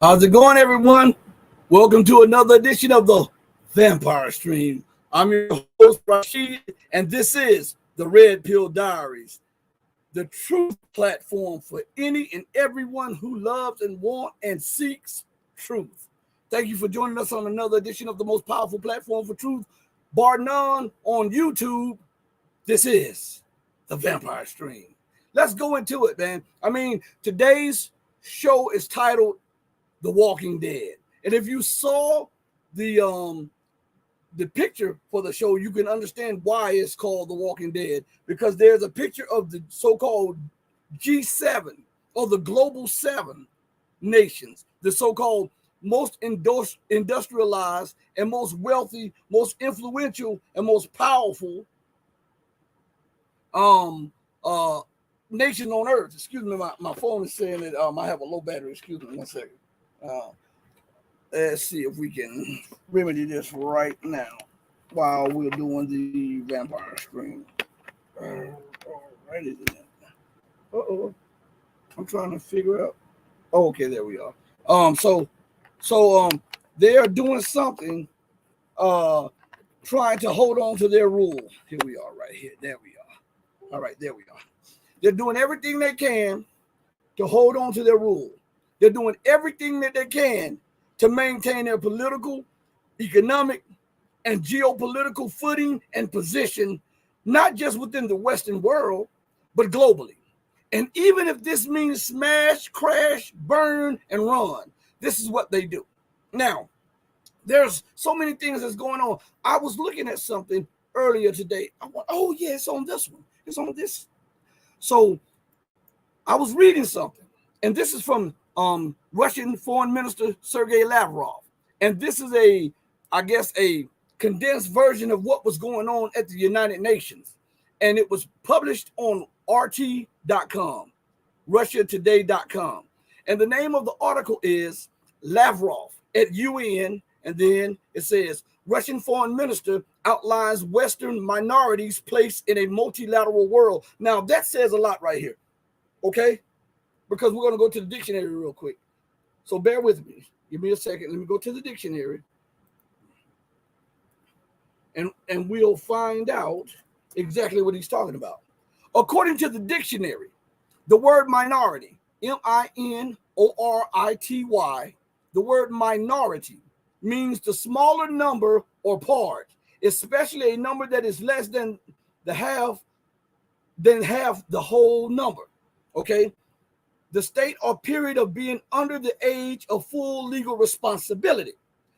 How's it going, everyone? Welcome to another edition of the Vampire Stream. I'm your host, Rashid, and this is the Red Pill Diaries, the truth platform for any and everyone who loves and wants and seeks truth. Thank you for joining us on another edition of the most powerful platform for truth, bar none, on YouTube. This is the Vampire Stream. Let's go into it, man. Today's show is titled The Walking Dead. And if you saw the picture for the show, you can understand why it's called The Walking Dead, because there's a picture of the so-called G7 or the global 7 nations, the so-called most industrialized and most wealthy, most influential and most powerful nation on earth. Excuse me, my phone is saying that I have a low battery. Excuse me 1 second. Let's see if we can remedy this right now while we're doing the vampire stream. Alrighty then. Uh-oh. I'm trying to figure out. Oh, okay, there we are. So they are doing something, trying to hold on to their rule. Here we are, right here. There we are. All right, there we are. They're doing everything they can to hold on to their rule. They're doing everything that they can to maintain their political, economic, and geopolitical footing and position, not just within the Western world, but globally. And even if this means smash, crash, burn, and run, this is what they do. Now, there's so many things that's going on. I was looking at something earlier today. I went, oh yeah, it's on this one. It's on this. So I was reading something, and this is from Russian Foreign Minister Sergei Lavrov. And this is a condensed version of what was going on at the United Nations. And it was published on RT.com, RussiaToday.com. And the name of the article is Lavrov at UN. And then it says, Russian Foreign Minister outlines Western minorities' place in a multilateral world. Now, that says a lot right here, okay? Because we're going to go to the dictionary real quick. So bear with me. Give me a second. Let me go to the dictionary. And we'll find out exactly what he's talking about. According to the dictionary, the word minority, minority, the word minority means the smaller number or part, especially a number that is less than half the whole number, okay? The state or period of being under the age of full legal responsibility.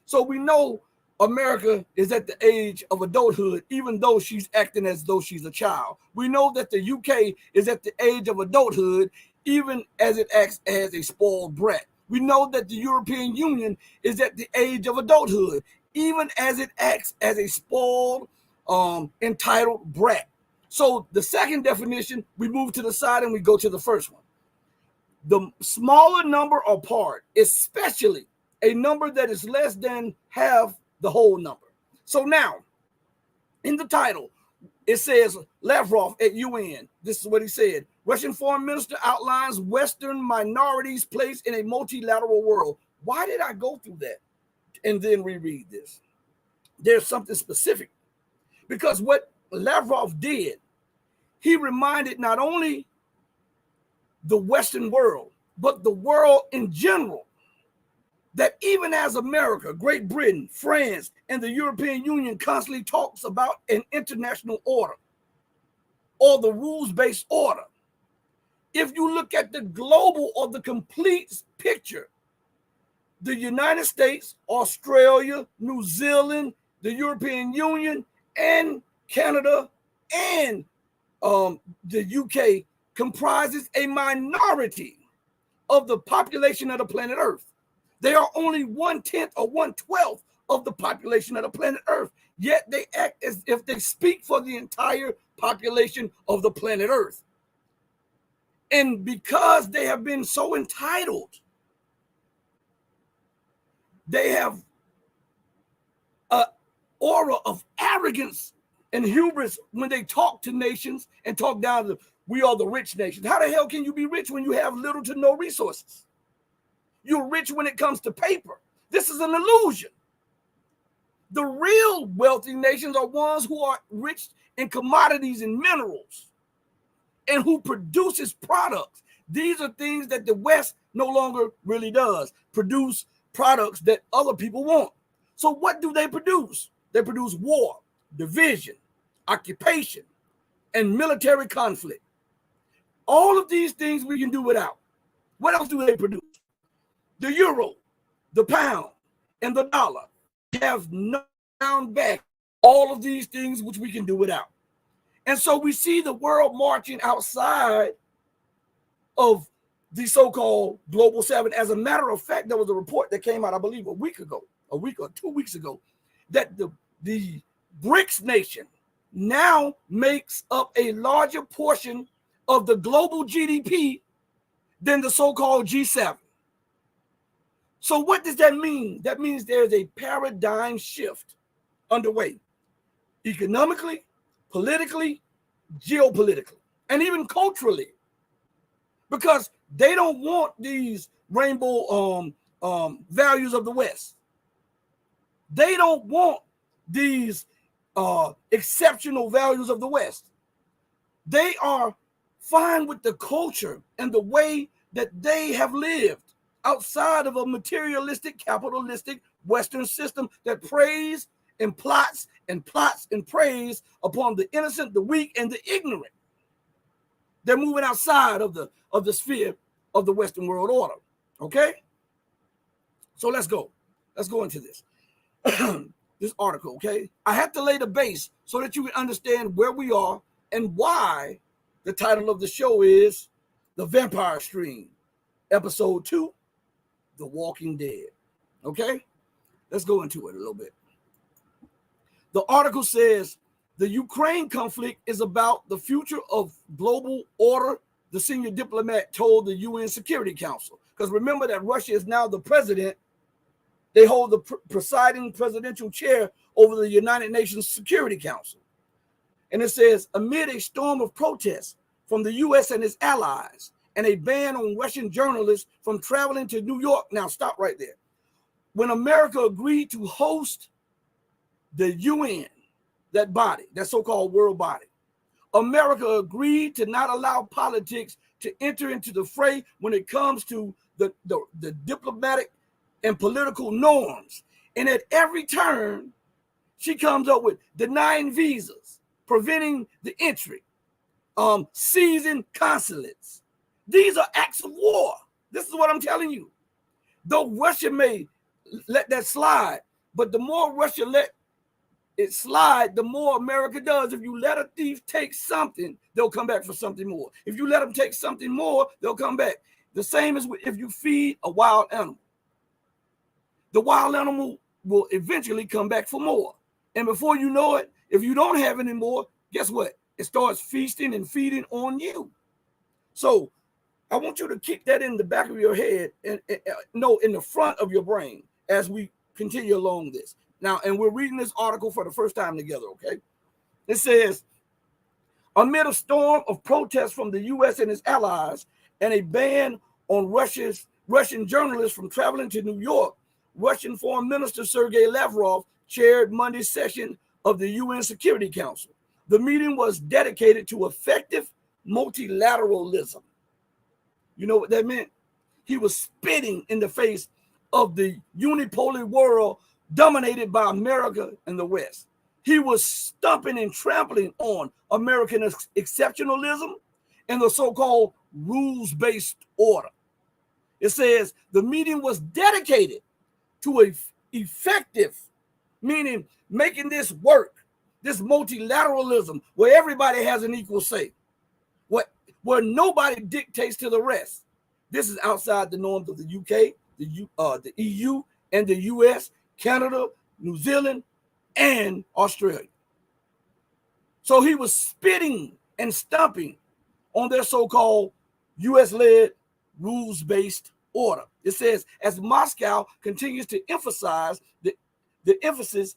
So we know America is at the age of adulthood, even though she's acting as though she's a child. We know that the UK is at the age of adulthood, even as it acts as a spoiled brat. We know that the European Union is at the age of adulthood, even as it acts as a spoiled, entitled brat. So the second definition, we move to the side and we go to the first one. The smaller number or part, especially a number that is less than half the whole number. So now, in the title, it says Lavrov at UN. This is what he said. Russian Foreign Minister outlines Western minorities' place in a multilateral world. Why did I go through that and then reread this? There's something specific. Because what Lavrov did, he reminded not only the Western world, but the world in general, that even as America, Great Britain, France, and the European Union constantly talks about an international order or the rules-based order, if you look at the global or the complete picture, the United States, Australia, New Zealand, the European Union, and Canada, and the UK comprises a minority of the population of the planet Earth. They are only 1/10 or 1/12 of the population of the planet Earth, yet they act as if they speak for the entire population of the planet Earth. And because they have been so entitled, they have an aura of arrogance and hubris when they talk to nations and talk down to, we are the rich nations. How the hell can you be rich when you have little to no resources? You're rich when it comes to paper. This is an illusion. The real wealthy nations are ones who are rich in commodities and minerals and who produces products. These are things that the West no longer really does, produce products that other people want. So what do they produce? They produce war, division, occupation, and military conflict. All of these things we can do without. What else do they produce? The euro, the pound, and the dollar have no down back. All of these things which we can do without. And so we see the world marching outside of the so-called Global Seven. As a matter of fact, there was a report that came out, I believe, a week or 2 weeks ago, that the BRICS nation now makes up a larger portion of the global GDP than the so-called G7. So what does that mean? That means there's a paradigm shift underway, economically, politically, geopolitically, and even culturally, because they don't want these rainbow values of the West. They don't want these exceptional values of the West. They are fine with the culture and the way that they have lived outside of a materialistic, capitalistic Western system that preys and plots and preys upon the innocent, the weak, and the ignorant. They're moving outside of the sphere of the Western world order. Okay? So let's go. Let's go into this. This article, okay? I have to lay the base so that you can understand where we are and why the title of the show is The Vampire Stream, Episode 2, The Walking Dead. Okay? Let's go into it a little bit. The article says the Ukraine conflict is about the future of global order, the senior diplomat told the UN Security Council. Because remember that Russia is now the president. They hold the presiding presidential chair over the United Nations Security Council. And it says, amid a storm of protests from the U.S. and its allies and a ban on Russian journalists from traveling to New York. Now, stop right there. When America agreed to host the UN, that body, that so-called world body, America agreed to not allow politics to enter into the fray when it comes to the diplomatic and political norms. And at every turn, she comes up with denying visas, preventing the entry, seizing consulates. These are acts of war. This is what I'm telling you. Though Russia may let that slide, but the more Russia let it slide, the more America does. If you let a thief take something, they'll come back for something more. If you let them take something more, they'll come back. The same as if you feed a wild animal. The wild animal will eventually come back for more. And before you know it, if you don't have any more, guess what? It starts feasting and feeding on you. So I want you to keep that in the back of your head and no, in the front of your brain as we continue along this. Now, and we're reading this article for the first time together, okay? It says, amid a storm of protests from the U.S. and its allies and a ban on Russian journalists from traveling to New York, Russian Foreign Minister Sergei Lavrov chaired Monday's session of the UN Security Council. The meeting was dedicated to effective multilateralism. You know what that meant? He was spitting in the face of the unipolar world dominated by America and the West. He was stomping and trampling on American exceptionalism and the so-called rules-based order. It says the meeting was dedicated to a effective, meaning making this work, this multilateralism where everybody has an equal say, where nobody dictates to the rest. This is outside the norms of the UK, the EU, and the US, Canada, New Zealand, and Australia. So he was spitting and stomping on their so-called US-led rules-based order. It says, as Moscow continues to emphasize the emphasis,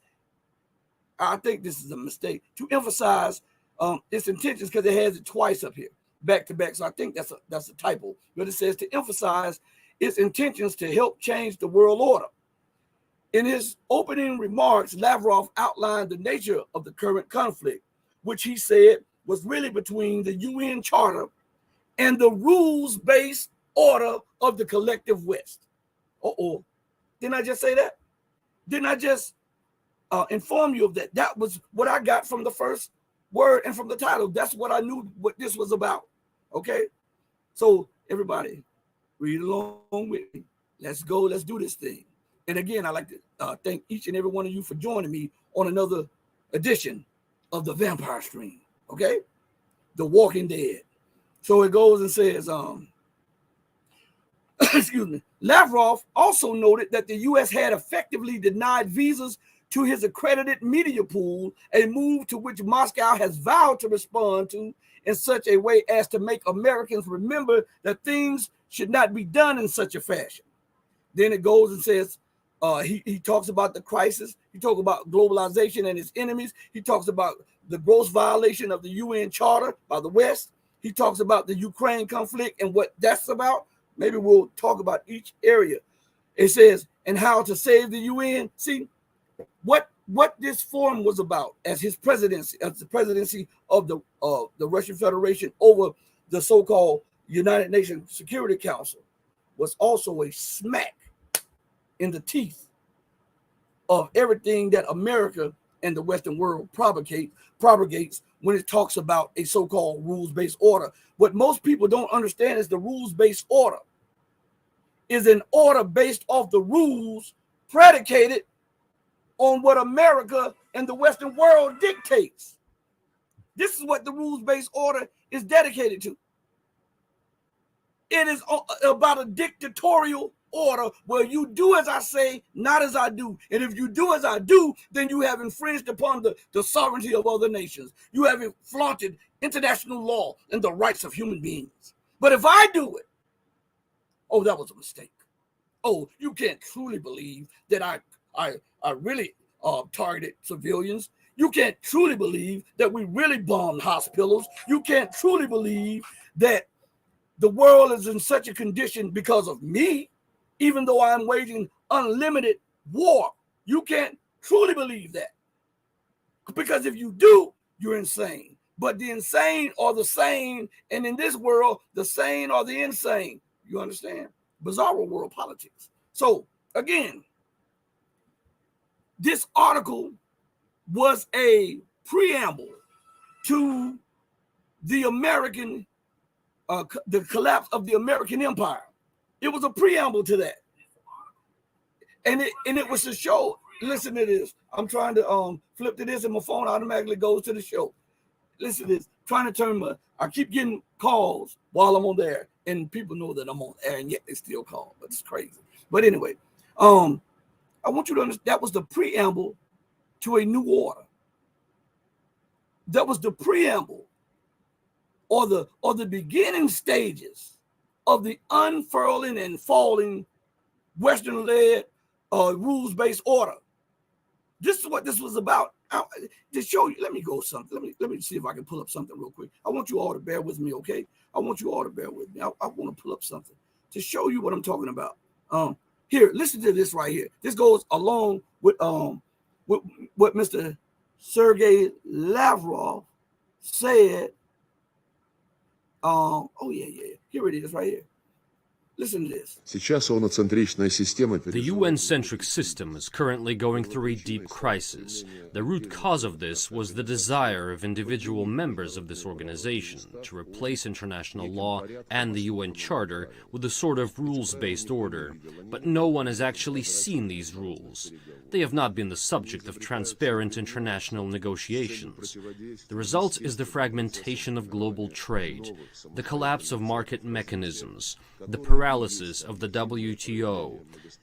I think this is a mistake, to emphasize its intentions, because it has it twice up here, back to back. So I think that's a typo. But it says to emphasize its intentions to help change the world order. In his opening remarks, Lavrov outlined the nature of the current conflict, which he said was really between the UN Charter and the rules-based order of the collective West. Didn't I just say that? Didn't I just inform you of that? That was what I got from the first word and from the title. That's what I knew what this was about. Okay? So everybody, read along with me. Let's go. Let's do this thing. And again, I'd like to thank each and every one of you for joining me on another edition of the Vampire Stream. Okay? The Walking Dead. So it goes and says, excuse me. Lavrov also noted that the U.S. had effectively denied visas to his accredited media pool, a move to which Moscow has vowed to respond to in such a way as to make Americans remember that things should not be done in such a fashion. Then it goes and says, he talks about the crisis. He talks about globalization and its enemies. He talks about the gross violation of the UN Charter by the West. He talks about the Ukraine conflict and what that's about. Maybe we'll talk about each area. It says, and how to save the UN. See, what this forum was about as his presidency, as the presidency of the Russian Federation over the so-called United Nations Security Council, was also a smack in the teeth of everything that America and the Western world propagates when it talks about a so-called rules-based order. What most people don't understand is the rules-based order is an order based off the rules predicated on what America and the Western world dictates. This is what the rules-based order is dedicated to. It is about a dictatorial order where you do as I say, not as I do. And if you do as I do, then you have infringed upon the sovereignty of other nations. You have flaunted international law and the rights of human beings. But if I do it, oh, that was a mistake. Oh, you can't truly believe that I really targeted civilians. You can't truly believe that we really bombed hospitals. You can't truly believe that the world is in such a condition because of me, even though I'm waging unlimited war. You can't truly believe that. Because if you do, you're insane. But the insane are the sane, and in this world, the sane are the insane. You understand? Bizarre world politics. So, again, this article was a preamble to the American the collapse of the American empire. It was a preamble to that. And it was to show, listen to this. I'm trying to flip to this and my phone automatically goes to the show. Listen to this. Trying to turn I keep getting calls while I'm on there. And people know that I'm on air and yet they still call. But it's crazy. But anyway, I want you to understand that was the preamble to a new order. That was the preamble or the beginning stages of the unfurling and falling Western-led rules-based order. This is what this was about. To show you, let me go something. Let me see if I can pull up something real quick. I want you all to bear with me, okay? I want you all to bear with me. I want to pull up something to show you what I'm talking about. Here, listen to this right here. This goes along with what Mr. Sergey Lavrov said. Here it is right here. Listen to this. The UN-centric system is currently going through a deep crisis. The root cause of this was the desire of individual members of this organization to replace international law and the UN Charter with a sort of rules-based order. But no one has actually seen these rules. They have not been the subject of transparent international negotiations. The result is the fragmentation of global trade, the collapse of market mechanisms, the paralysis of the WTO,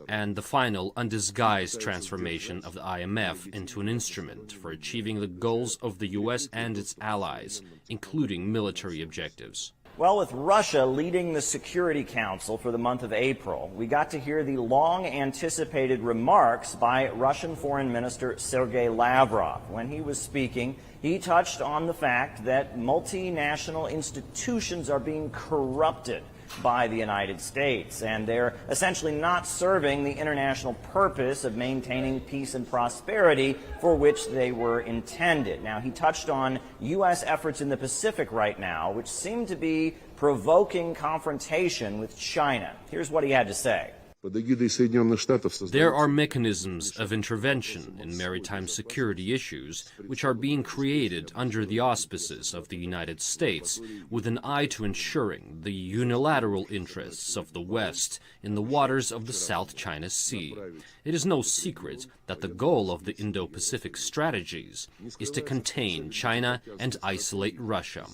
and the final undisguised transformation of the IMF into an instrument for achieving the goals of the US and its allies, including military objectives. Well, with Russia leading the Security Council for the month of April, we got to hear the long-anticipated remarks by Russian Foreign Minister Sergey Lavrov. When he was speaking, he touched on the fact that multinational institutions are being corrupted by the United States, and they're essentially not serving the international purpose of maintaining peace and prosperity for which they were intended. Now, he touched on U.S. efforts in the Pacific right now, which seem to be provoking confrontation with China. Here's what he had to say. There are mechanisms of intervention in maritime security issues which are being created under the auspices of the United States with an eye to ensuring the unilateral interests of the West in the waters of the South China Sea. It is no secret that the goal of the Indo-Pacific strategies is to contain China and isolate Russia.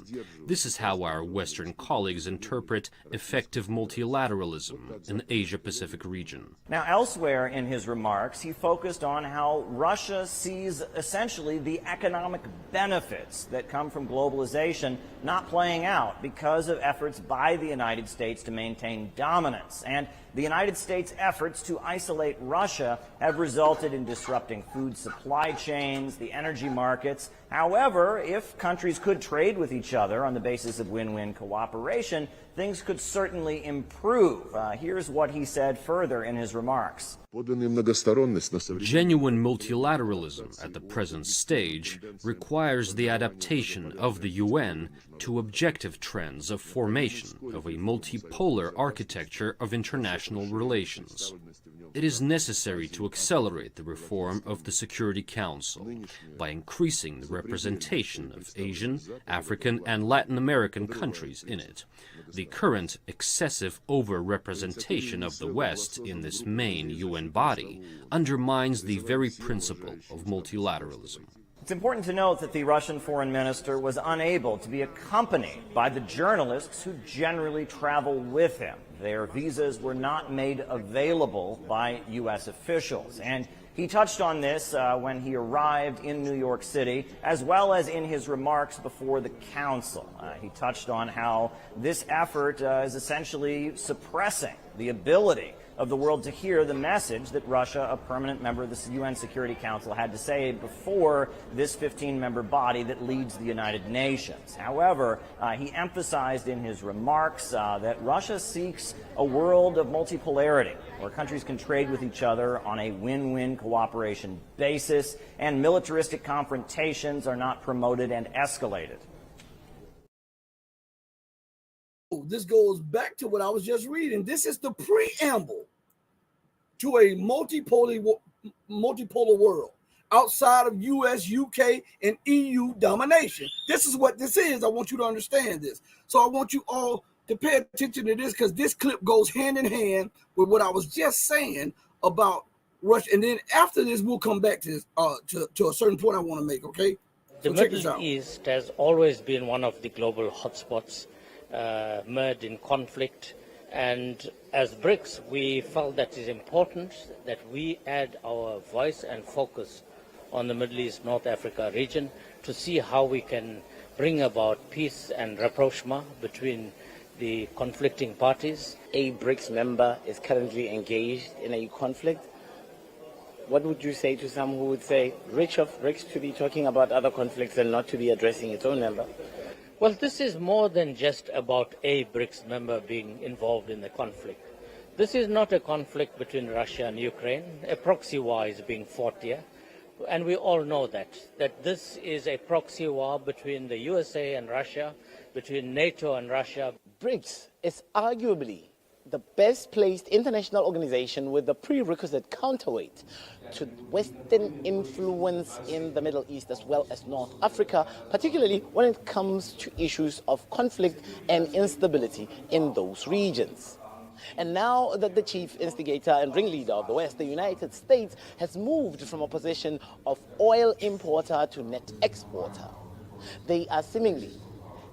This is how our Western colleagues interpret effective multilateralism in the Asia-Pacific region. Now, elsewhere in his remarks, he focused on how Russia sees essentially the economic benefits that come from globalization not playing out because of efforts by the United States to maintain dominance. And the United States' efforts to isolate Russia have resulted in disrupting food supply chains, the energy markets. However, if countries could trade with each other on the basis of win-win cooperation, things could certainly improve. Here's what he said further in his remarks. Genuine multilateralism at the present stage requires the adaptation of the UN to objective trends of formation of a multipolar architecture of international relations. It is necessary to accelerate the reform of the Security Council by increasing the representation of Asian, African, and Latin American countries in it. The current excessive over-representation of the West in this main UN body undermines the very principle of multilateralism. It's important to note that the Russian foreign minister was unable to be accompanied by the journalists who generally travel with him. Their visas were not made available by U.S. officials. And he touched on this when he arrived in New York City, as well as in his remarks before the council. He touched on how this effort is essentially suppressing the ability of the world to hear the message that Russia, a permanent member of the UN Security Council, had to say before this 15-member body that leads the United Nations. However, he emphasized in his remarks that Russia seeks a world of multipolarity, where countries can trade with each other on a win-win cooperation basis, and militaristic confrontations are not promoted and escalated. This goes back to what I was just reading. This is the preamble to a multipolar world outside of US, UK, and EU domination. This is what this is. I want you to understand this. So I want you all to pay attention to this, because this clip goes hand in hand with what I was just saying about Russia. And then after this, we'll come back to this, to a certain point I want to make, okay? The Middle East has always been one of the global hotspots, mired in conflict, and as BRICS we felt that it is important that we add our voice and focus on the Middle East, North Africa region to see how we can bring about peace and rapprochement between the conflicting parties. A BRICS member is currently engaged in a conflict. What would you say to some who would say rich of BRICS to be talking about other conflicts and not to be addressing its own member? Well, this is more than just about a BRICS member being involved in the conflict. This is not a conflict between Russia and Ukraine. A proxy war is being fought here. And we all know that this is a proxy war between the USA and Russia, between NATO and Russia. BRICS is arguably the best placed international organization with the prerequisite counterweight to Western influence in the Middle East as well as North Africa, particularly when it comes to issues of conflict and instability in those regions. And now that the chief instigator and ringleader of the West, the United States, has moved from a position of oil importer to net exporter, they are seemingly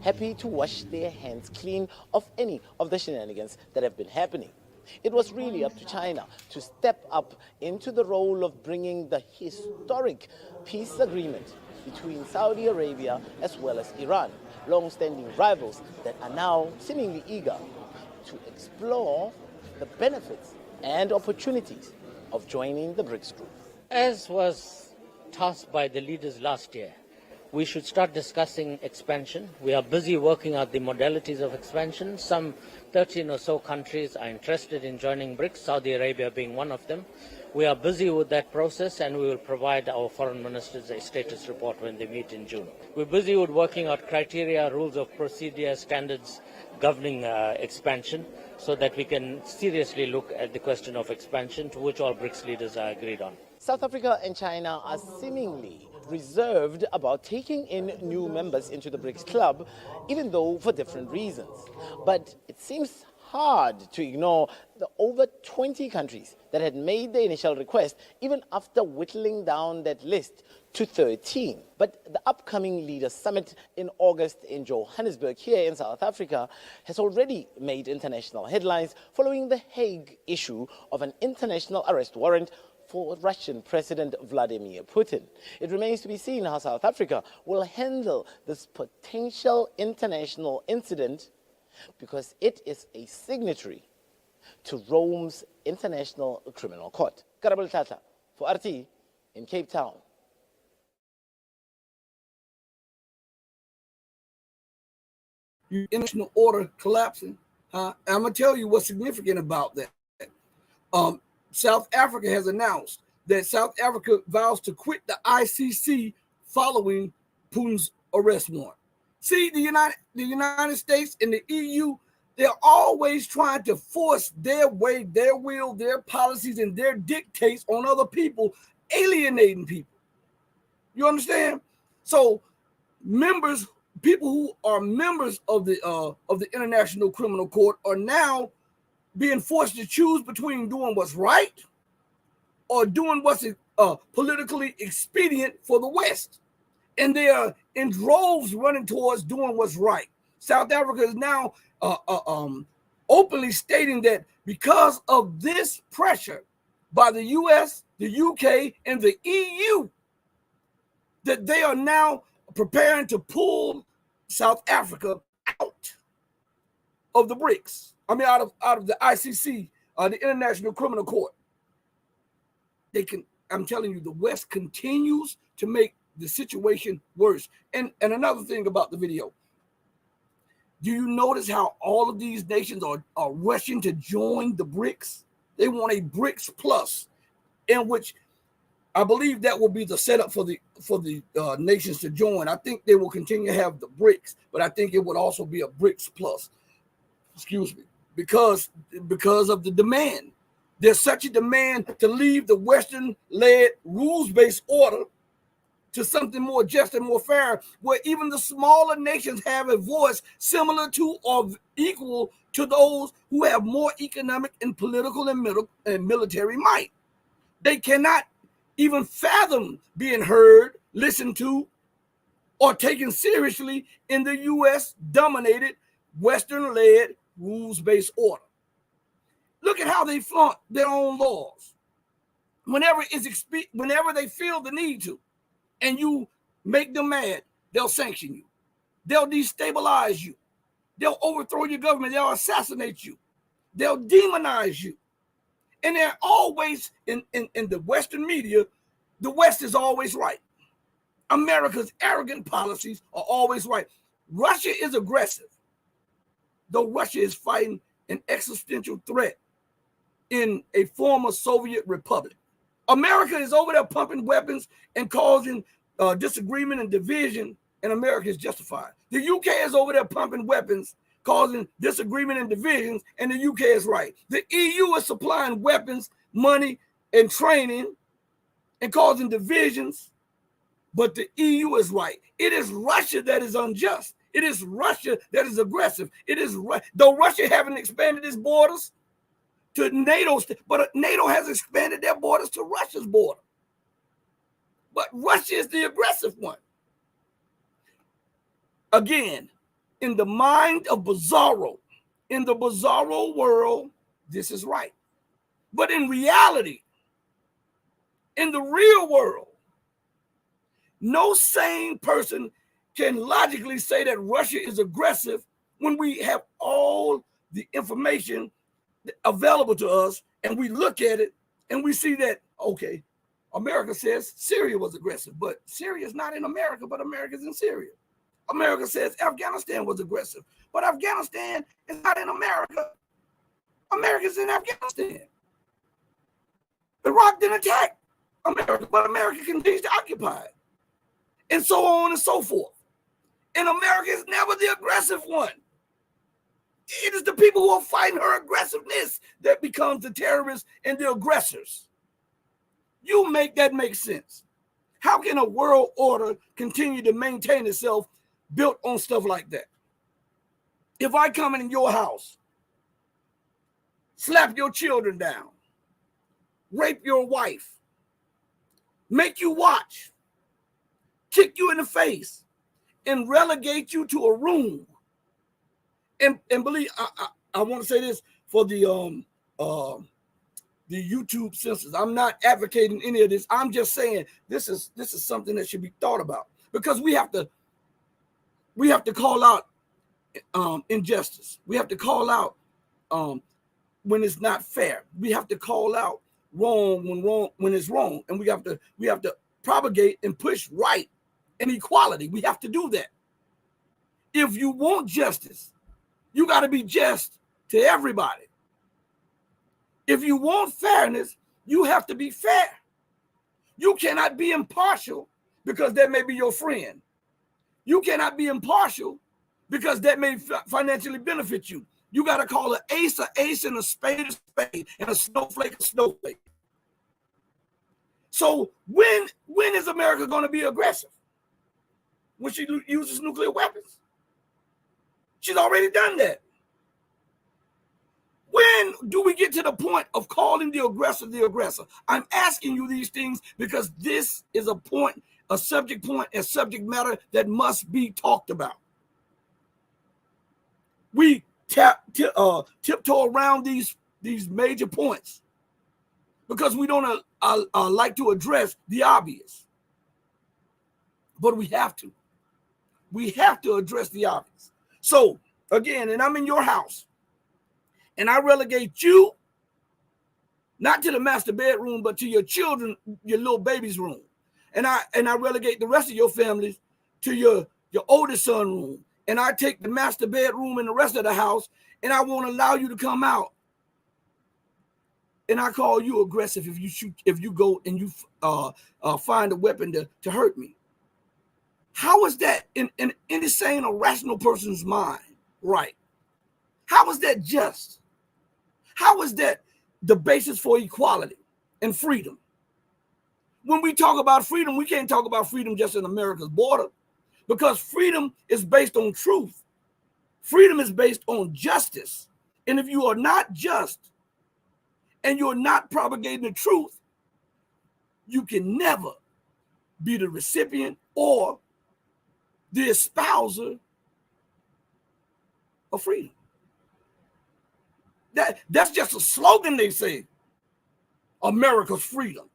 happy to wash their hands clean of any of the shenanigans that have been happening. It was really up to China to step up into the role of bringing the historic peace agreement between Saudi Arabia as well as Iran, long-standing rivals that are now seemingly eager to explore the benefits and opportunities of joining the BRICS group. As was tasked by the leaders last year, we should start discussing expansion. We are busy working out the modalities of expansion. Some 13 or so countries are interested in joining BRICS, Saudi Arabia being one of them. We are busy with that process, and we will provide our foreign ministers a status report when they meet in June. We're busy with working out criteria, rules of procedure, standards governing expansion, so that we can seriously look at the question of expansion, to which all BRICS leaders are agreed on. South Africa and China are seemingly reserved about taking in new members into the BRICS club, even though for different reasons. But it seems hard to ignore the over 20 countries that had made the initial request, even after whittling down that list to 13. But the upcoming Leaders Summit in August in Johannesburg here in South Africa has already made international headlines following the Hague issue of an international arrest warrant for Russian President Vladimir Putin. It remains to be seen how South Africa will handle this potential international incident, because it is a signatory to Rome's International Criminal Court. Karabal Tata for RT in Cape Town. International order collapsing. I'm going to tell you what's significant about that. South Africa has announced that South Africa vows to quit the ICC following Putin's arrest warrant. See, the United States and the EU, they're always trying to force their way, their will, their policies, and their dictates on other people, alienating people. You understand? So people who are members of the International Criminal Court are now being forced to choose between doing what's right or doing what's politically expedient for the West. And they are in droves running towards doing what's right. South Africa is now openly stating that because of this pressure by the US, the UK, and the EU, that they are now preparing to pull South Africa out of the BRICS. I mean, out of the ICC, the International Criminal Court. I'm telling you, the West continues to make the situation worse. And another thing about the video, do you notice how all of these nations are rushing to join the BRICS? They want a BRICS plus, in which I believe that will be the setup for the nations to join. I think they will continue to have the BRICS, but I think it would also be a BRICS plus. Excuse me, because of the demand. There's such a demand to leave the Western-led rules-based order to something more just and more fair, where even the smaller nations have a voice similar to or equal to those who have more economic and political and military might. They cannot even fathom being heard, listened to, or taken seriously in the U.S.-dominated, Western-led, rules-based order. Look at how they flaunt their own laws. Whenever they feel the need to, and you make them mad, they'll sanction you. They'll destabilize you. They'll overthrow your government. They'll assassinate you. They'll demonize you. And they're always, in the Western media, the West is always right. America's arrogant policies are always right. Russia is aggressive, though Russia is fighting an existential threat in a former Soviet republic. America is over there pumping weapons and causing disagreement and division, and America is justified. The UK is over there pumping weapons, causing disagreement and divisions, and the UK is right. The EU is supplying weapons, money, and training, and causing divisions, but the EU is right. It is Russia that is unjust. It is Russia that is aggressive. It is though Russia haven't expanded its borders to NATO, but NATO has expanded their borders to Russia's border. But Russia is the aggressive one. Again, in the mind of Bizarro, in the Bizarro world, this is right. But in reality, in the real world, no sane person can logically say that Russia is aggressive when we have all the information available to us and we look at it and we see that, okay, America says Syria was aggressive, but Syria is not in America, but America's in Syria. America says Afghanistan was aggressive, but Afghanistan is not in America. America's in Afghanistan. Iraq didn't attack America, but America continues to occupy it. And so on and so forth. And America is never the aggressive one. It is the people who are fighting her aggressiveness that becomes the terrorists and the aggressors. You make that make sense. How can a world order continue to maintain itself built on stuff like that? If I come in your house, slap your children down, rape your wife, make you watch, kick you in the face, and relegate you to a room, and believe, I want to say this for the YouTube censors. I'm not advocating any of this. I'm just saying this is something that should be thought about, because we have to call out injustice. We have to call out when it's not fair. We have to call out wrong when it's wrong, and we have to propagate and push right and equality. We have to do that. If you want justice, you got to be just to everybody. If you want fairness, you have to be fair. You cannot be impartial because that may be your friend. You cannot be impartial because that may financially benefit you. You got to call an ace and a spade a spade, and a snowflake a snowflake. So when is America going to be aggressive? When she uses nuclear weapons? She's already done that. When do we get to the point of calling the aggressor the aggressor? I'm asking you these things because this is a subject matter that must be talked about. We tiptoe around these major points because we don't like to address the obvious. But we have to. We have to address the obvious. So, again, and I'm in your house, and I relegate you not to the master bedroom, but to your children, your little baby's room. And I relegate the rest of your families to your oldest son room. And I take the master bedroom and the rest of the house, and I won't allow you to come out. And I call you aggressive if you go and you find a weapon to hurt me. How is that in any sane or rational person's mind right? How is that just? How is that the basis for equality and freedom? When we talk about freedom, we can't talk about freedom just in America's border, because freedom is based on truth. Freedom is based on justice. And if you are not just and you're not propagating the truth, you can never be the recipient or the espouser of freedom. That's just a slogan they say, America's freedom.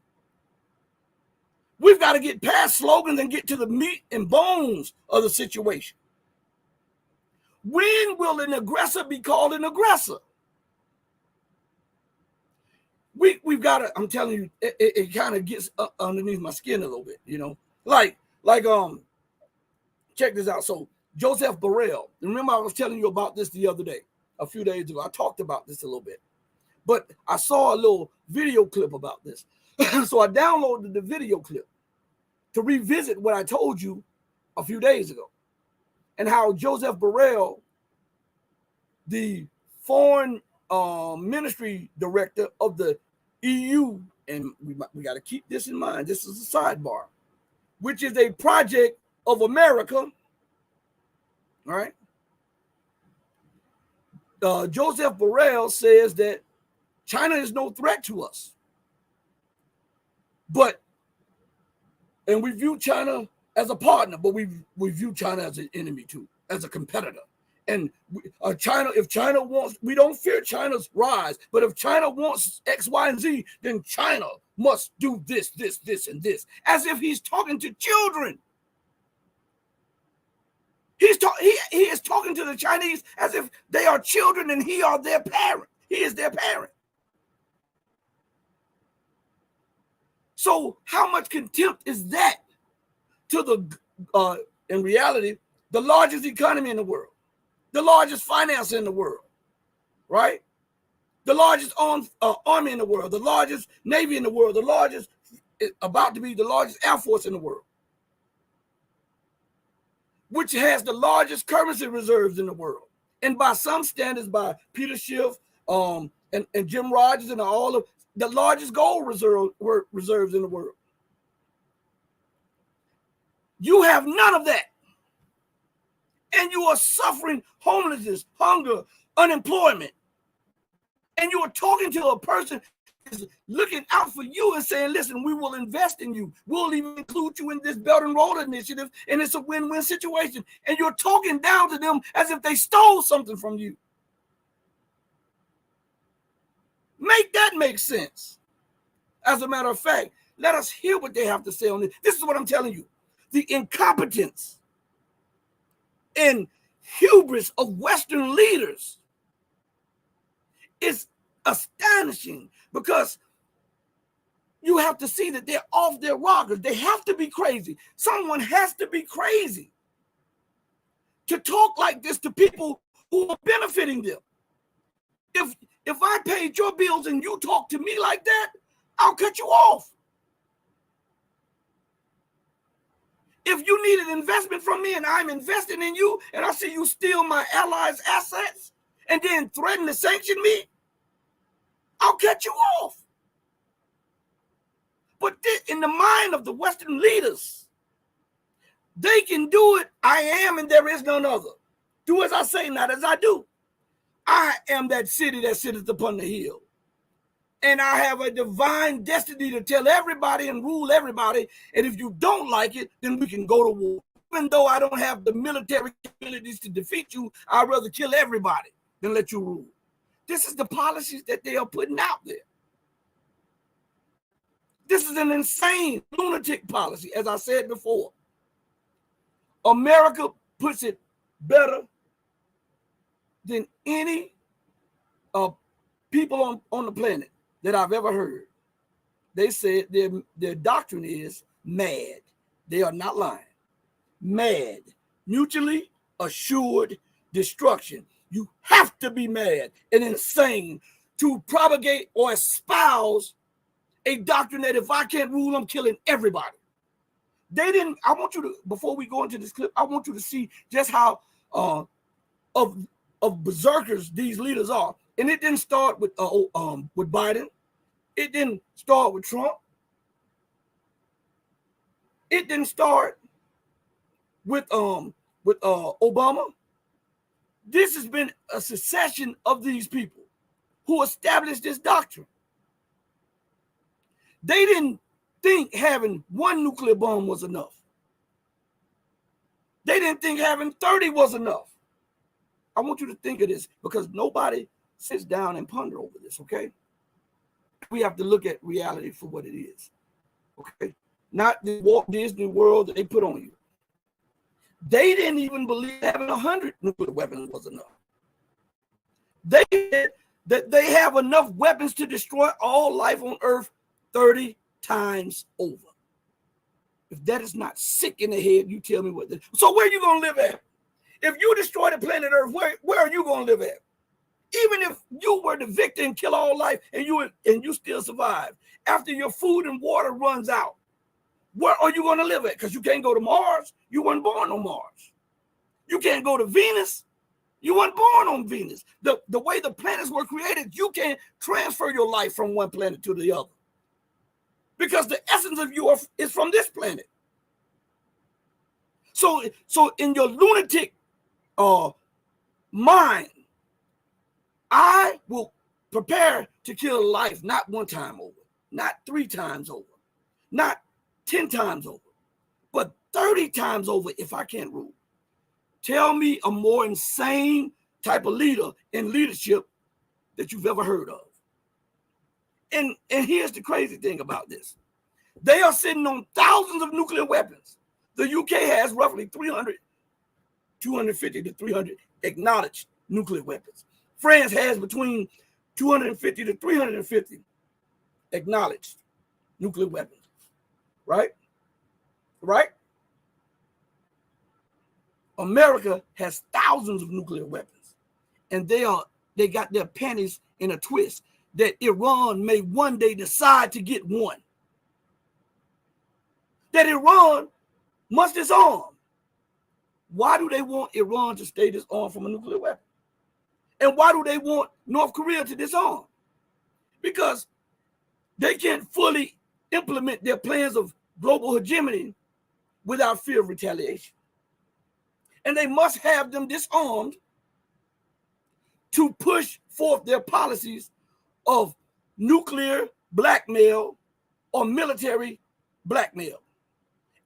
We've got to get past slogans and get to the meat and bones of the situation. When will an aggressor be called an aggressor? We've got to, I'm telling you, it kind of gets underneath my skin a little bit, you know. Like check this out. So Joseph Borrell, remember I was telling you about this the other day, a few days ago. I talked about this a little bit, but I saw a little video clip about this. So I downloaded the video clip to revisit what I told you a few days ago, and how Joseph Borrell, the foreign ministry director of the EU, and we got to keep this in mind, this is a sidebar, which is a project of America, all right? Joseph Borrell says that China is no threat to us, and we view China as a partner, but we view China as an enemy too, as a competitor. And if China wants, we don't fear China's rise, but if China wants X, Y, and Z, then China must do this, and this, as if he's talking to children. He is talking to the Chinese as if they are children and he are their parent. He is their parent. So how much contempt is that to the, in reality, the largest economy in the world, the largest finance in the world, right? The largest army in the world, the largest navy in the world, the largest, about to be the largest air force in the world, which has the largest currency reserves in the world. And by some standards, by Peter Schiff and Jim Rogers and all of the largest gold reserves in the world. You have none of that. And you are suffering homelessness, hunger, unemployment. And you are talking to a person who's looking out for you and saying, listen, we will invest in you. We'll even include you in this Belt and Road Initiative, and it's a win-win situation. And you're talking down to them as if they stole something from you. Make that make sense. As a matter of fact, let us hear what they have to say on this. This is what I'm telling you. The incompetence and hubris of Western leaders is astonishing, because you have to see that they're off their rockers. They have to be crazy. Someone has to be crazy to talk like this to people who are benefiting them. If I paid your bills and you talk to me like that, I'll cut you off. If you need an investment from me and I'm investing in you and I see you steal my allies' assets and then threaten to sanction me, I'll cut you off. But in the mind of the Western leaders, they can do it. I am and there is none other. Do as I say, not as I do. I am that city that sitteth upon the hill. And I have a divine destiny to tell everybody and rule everybody. And if you don't like it, then we can go to war. Even though I don't have the military abilities to defeat you, I'd rather kill everybody than let you rule. This is the policies that they are putting out there. This is an insane lunatic policy, as I said before. America puts it better than any people on the planet that I've ever heard. They said their doctrine is mad. They are not lying. Mad. Mutually assured destruction. You have to be mad and insane to propagate or espouse a doctrine that if I can't rule, I'm killing everybody. They didn't. I want you to, before we go into this clip, I want you to see just how of berserkers these leaders are. And it didn't start with Biden. It didn't start with Trump. It didn't start with Obama. This has been a succession of these people who established this doctrine. They didn't think having one nuclear bomb was enough. They didn't think having 30 was enough. I want you to think of this, because nobody sits down and ponder over this, okay? We have to look at reality for what it is, okay? Not the Walt Disney World that they put on you. They didn't even believe having 100 nuclear weapons was enough. They said that they have enough weapons to destroy all life on Earth 30 times over. If that is not sick in the head, you tell me what. So where are you going to live at? If you destroy the planet Earth, where are you going to live at? Even if you were the victim and kill all life and you still survive, after your food and water runs out, where are you going to live at? Because you can't go to Mars. You weren't born on Mars. You can't go to Venus. You weren't born on Venus. The way the planets were created, you can't transfer your life from one planet to the other, because the essence of you is from this planet. So in your lunatic mind, I will prepare to kill a life not one time over, not 3 times over, not 10 times over, but 30 times over if I can't rule. Tell me a more insane type of leader in leadership that you've ever heard of. And here's the crazy thing about this. They are sitting on thousands of nuclear weapons. The UK has roughly 250 to 300 acknowledged nuclear weapons. France has between 250 to 350 acknowledged nuclear weapons. right? Right? America has thousands of nuclear weapons, and they got their panties in a twist that Iran may one day decide to get one. That Iran must disarm. Why do they want Iran to stay disarmed from a nuclear weapon? And why do they want North Korea to disarm? Because they can't fully implement their plans of global hegemony without fear of retaliation. And they must have them disarmed to push forth their policies of nuclear blackmail or military blackmail.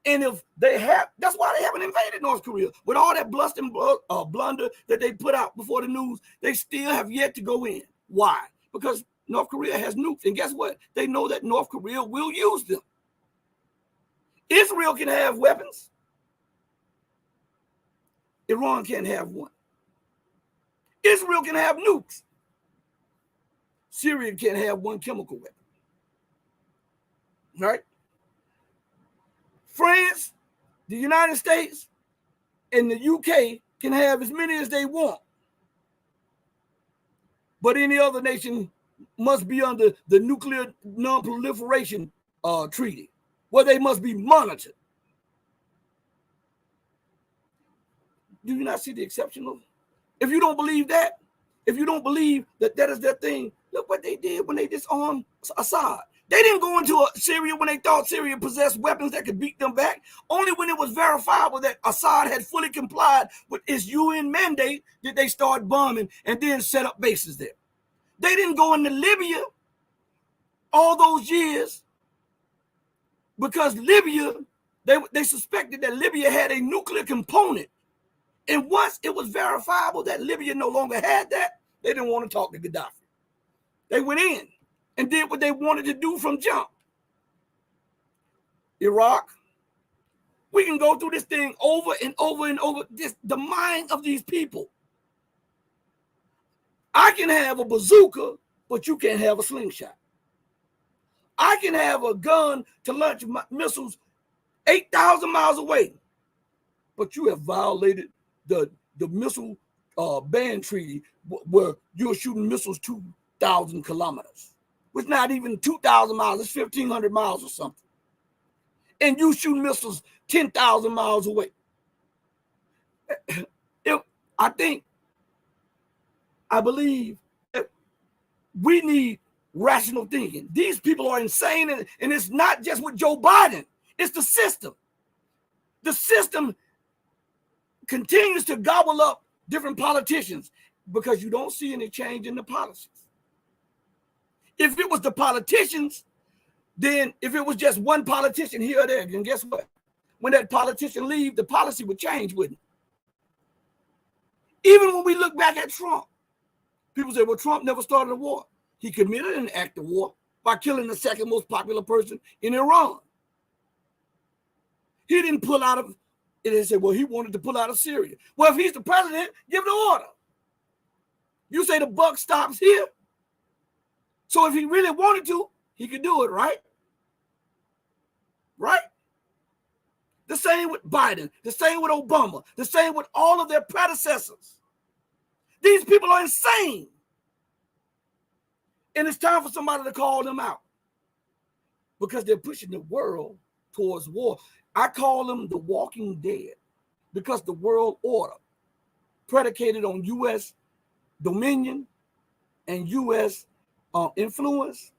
And if they have, that's why they haven't invaded North Korea. With all that bluster and blunder that they put out before the news, they still have yet to go in. Why? Because North Korea has nukes. And guess what? They know that North Korea will use them. Israel can have weapons. Iran can't have one. Israel can have nukes. Syria can't have one chemical weapon. Right? France, the United States, and the UK can have as many as they want. But any other nation must be under the Nuclear Non-Proliferation Treaty, where they must be monitored. Do you not see the exception of? If you don't believe that, if you don't believe that that is their thing, look what they did when they disarmed Assad. They didn't go into Syria when they thought Syria possessed weapons that could beat them back. Only when it was verifiable that Assad had fully complied with its UN mandate did they start bombing and then set up bases there. They didn't go into Libya all those years because Libya, they suspected that Libya had a nuclear component. And once it was verifiable that Libya no longer had that, they didn't want to talk to Gaddafi. They went in and did what they wanted to do from jump. Iraq, we can go through this thing over and over and over. The mind of these people. I can have a bazooka, but you can't have a slingshot. I can have a gun to launch missiles 8,000 miles away, but you have violated the missile ban treaty where you're shooting missiles 2,000 kilometers. It's not even 2,000 miles, it's 1,500 miles or something. And you shoot missiles 10,000 miles away. I believe that we need rational thinking. These people are insane, and it's not just with Joe Biden, it's the system. The system continues to gobble up different politicians because you don't see any change in the policies. If it was the politicians, then if it was just one politician here or there, then guess what? When that politician leaves, the policy would change, wouldn't it? Even when we look back at Trump, people say, well, Trump never started a war. He committed an act of war by killing the second most popular person in Iran. He didn't pull out of, and they said, well, he wanted to pull out of Syria. Well, if he's the president, give the order. You say the buck stops here. So if he really wanted to, he could do it, right? Right? The same with Biden, the same with Obama, the same with all of their predecessors. These people are insane. And it's time for somebody to call them out because they're pushing the world towards war. I call them the walking dead because the world order predicated on U.S. dominion and U.S. influence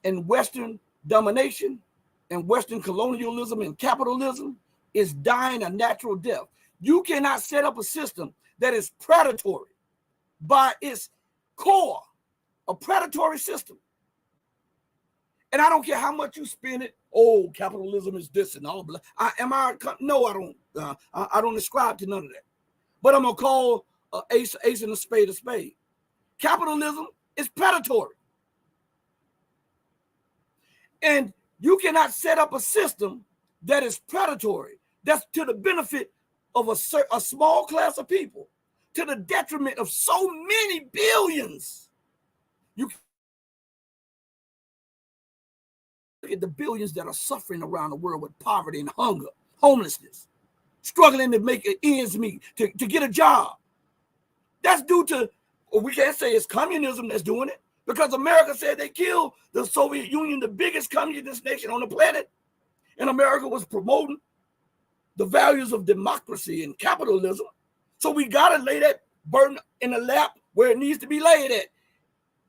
and Western domination and Western colonialism and capitalism is dying a natural death. You cannot set up a system that is predatory by its core, a predatory system. And I don't care how much you spend it. Oh, capitalism is this and all. No, I don't. I don't ascribe to none of that. But I'm gonna call ace and a spade a spade. Capitalism is predatory, and you cannot set up a system that is predatory. That's to the benefit of a small class of people, to the detriment of so many billions. You at the billions that are suffering around the world with poverty and hunger, homelessness, struggling to make ends meet, to get a job. That's due to, or we can't say it's communism that's doing it, because America said they killed the Soviet Union, the biggest communist nation on the planet, and America was promoting the values of democracy and capitalism. So we got to lay that burden in the lap where it needs to be laid at,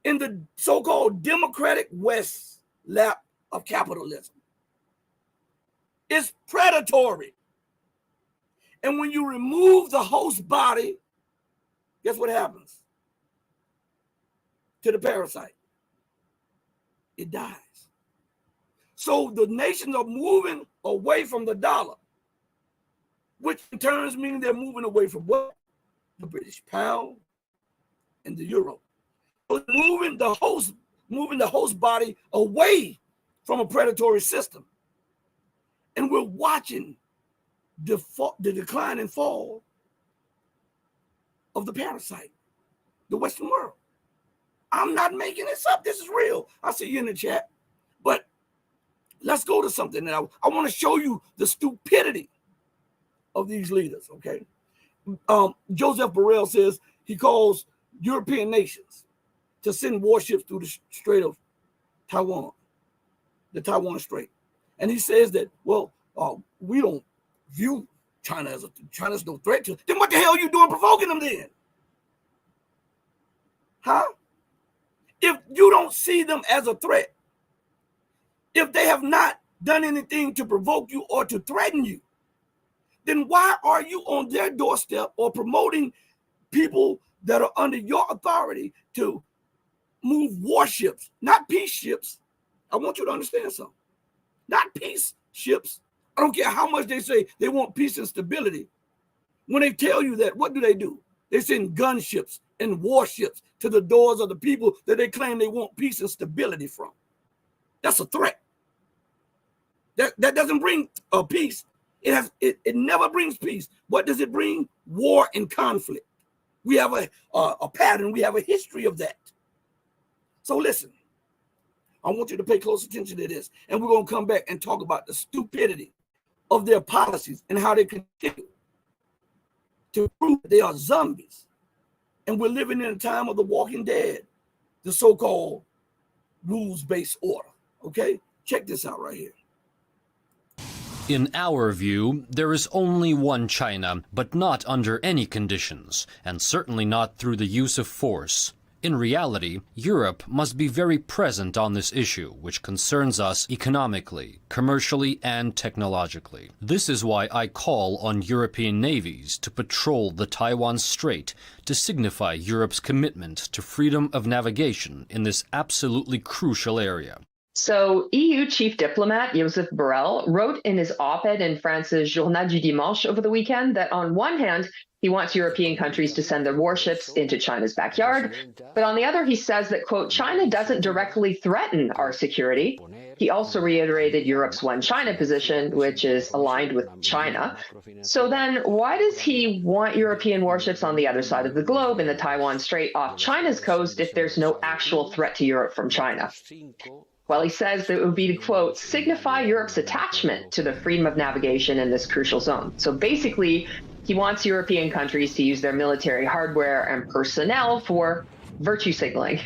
in the so-called democratic West lap of capitalism. It's predatory. And when you remove the host body, guess what happens to the parasite? It dies. So the nations are moving away from the dollar, which in turn means they're moving away from what? The British pound and the euro. So moving the host body away from a predatory system. And we're watching the decline and fall of the parasite, the Western world. I'm not making this up. This is real. I see you in the chat. But let's go to something that I want to show you the stupidity of these leaders, okay? Joseph Borrell says he calls European nations to send warships through the Strait of Taiwan, the Taiwan Strait. And he says that, well, we don't view China as China's no threat to us. Then what the hell are you doing provoking them then? Huh? If you don't see them as a threat, if they have not done anything to provoke you or to threaten you, then why are you on their doorstep or promoting people that are under your authority to move warships, not peace ships? I want you to understand something. Not peace ships. I don't care how much they say they want peace and stability. When they tell you that, what do? They send gunships and warships to the doors of the people that they claim they want peace and stability from. That's a threat. That doesn't bring peace. It never brings peace. What does it bring? War and conflict. We have a pattern. We have a history of that. So listen, I want you to pay close attention to this, and we're going to come back and talk about the stupidity of their policies and how they continue to prove that they are zombies. And we're living in a time of the Walking Dead, the so-called rules-based order. Okay? Check this out right here. In our view, there is only one China, but not under any conditions, and certainly not through the use of force. In reality, Europe must be very present on this issue, which concerns us economically, commercially, and technologically. This is why I call on European navies to patrol the Taiwan Strait to signify Europe's commitment to freedom of navigation in this absolutely crucial area. So EU chief diplomat Joseph Borrell wrote in his op-ed in France's Journal du Dimanche over the weekend that on one hand, he wants European countries to send their warships into China's backyard. But on the other, he says that, quote, China doesn't directly threaten our security. He also reiterated Europe's one China position, which is aligned with China. So then why does he want European warships on the other side of the globe in the Taiwan Strait off China's coast if there's no actual threat to Europe from China? Well, he says that it would be to, quote, signify Europe's attachment to the freedom of navigation in this crucial zone. So basically, he wants European countries to use their military hardware and personnel for virtue signaling.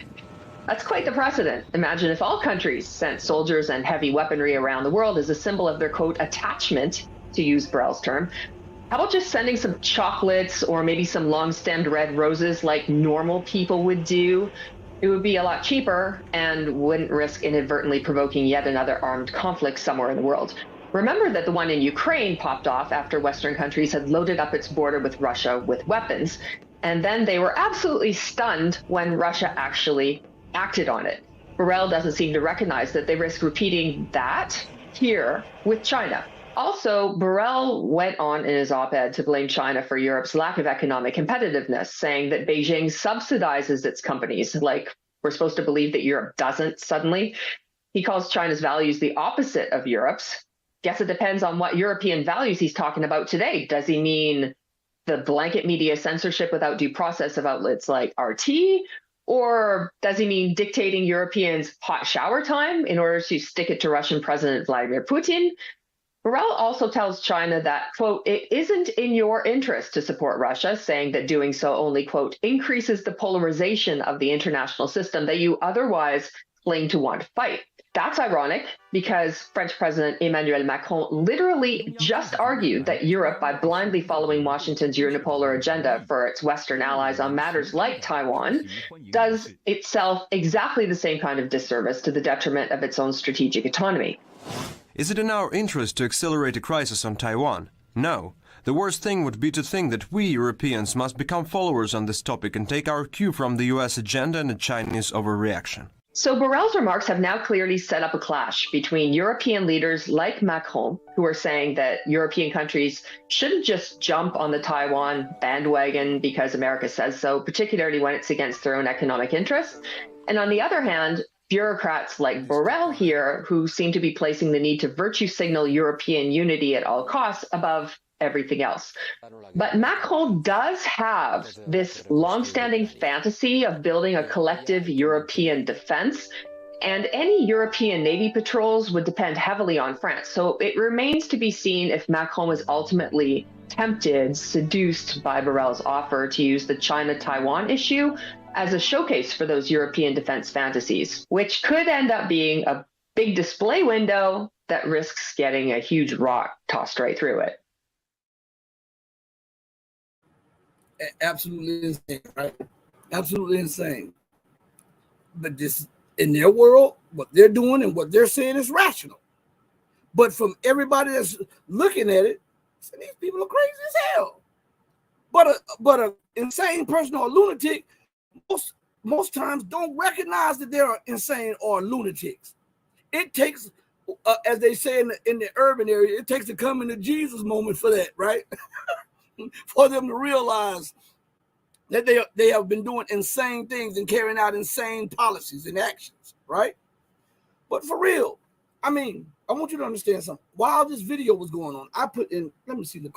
That's quite the precedent. Imagine if all countries sent soldiers and heavy weaponry around the world as a symbol of their, quote, attachment, to use Borrell's term. How about just sending some chocolates or maybe some long-stemmed red roses like normal people would do? It would be a lot cheaper and wouldn't risk inadvertently provoking yet another armed conflict somewhere in the world. Remember that the one in Ukraine popped off after Western countries had loaded up its border with Russia with weapons, and then they were absolutely stunned when Russia actually acted on it. Borrell doesn't seem to recognize that they risk repeating that here with China. Also, Borrell went on in his op-ed to blame China for Europe's lack of economic competitiveness, saying that Beijing subsidizes its companies, like we're supposed to believe that Europe doesn't suddenly. He calls China's values the opposite of Europe's. Guess it depends on what European values he's talking about today. Does he mean the blanket media censorship without due process of outlets like RT? Or does he mean dictating Europeans hot shower time in order to stick it to Russian President Vladimir Putin? Borrell also tells China that, quote, it isn't in your interest to support Russia, saying that doing so only, quote, increases the polarization of the international system that you otherwise claim to want to fight. That's ironic because French President Emmanuel Macron literally just argued that Europe, by blindly following Washington's unipolar agenda for its Western allies on matters like Taiwan, does itself exactly the same kind of disservice to the detriment of its own strategic autonomy. Is it in our interest to accelerate a crisis on Taiwan? No. The worst thing would be to think that we Europeans must become followers on this topic and take our cue from the US agenda and the Chinese overreaction. So Borrell's remarks have now clearly set up a clash between European leaders like Macron, who are saying that European countries shouldn't just jump on the Taiwan bandwagon because America says so, particularly when it's against their own economic interests. And on the other hand, bureaucrats like Borrell here, who seem to be placing the need to virtue signal European unity at all costs above everything else. But Macron does have this longstanding fantasy of building a collective European defense, and any European Navy patrols would depend heavily on France. So it remains to be seen if Macron was ultimately tempted, seduced by Borrell's offer to use the China-Taiwan issue as a showcase for those European defense fantasies, which could end up being a big display window that risks getting a huge rock tossed right through it. Absolutely insane, right? Absolutely insane. But this, in their world, what they're doing and what they're saying is rational. But from everybody that's looking at it, these people are crazy as hell. But a insane person or a lunatic most times don't recognize that they're insane or lunatics. It takes, as they say in the urban area, it takes a coming to Jesus moment for that, right? For them to realize that they have been doing insane things and carrying out insane policies and actions, right? But for real, I mean, I want you to understand something. While this video was going on, I put in, let me see the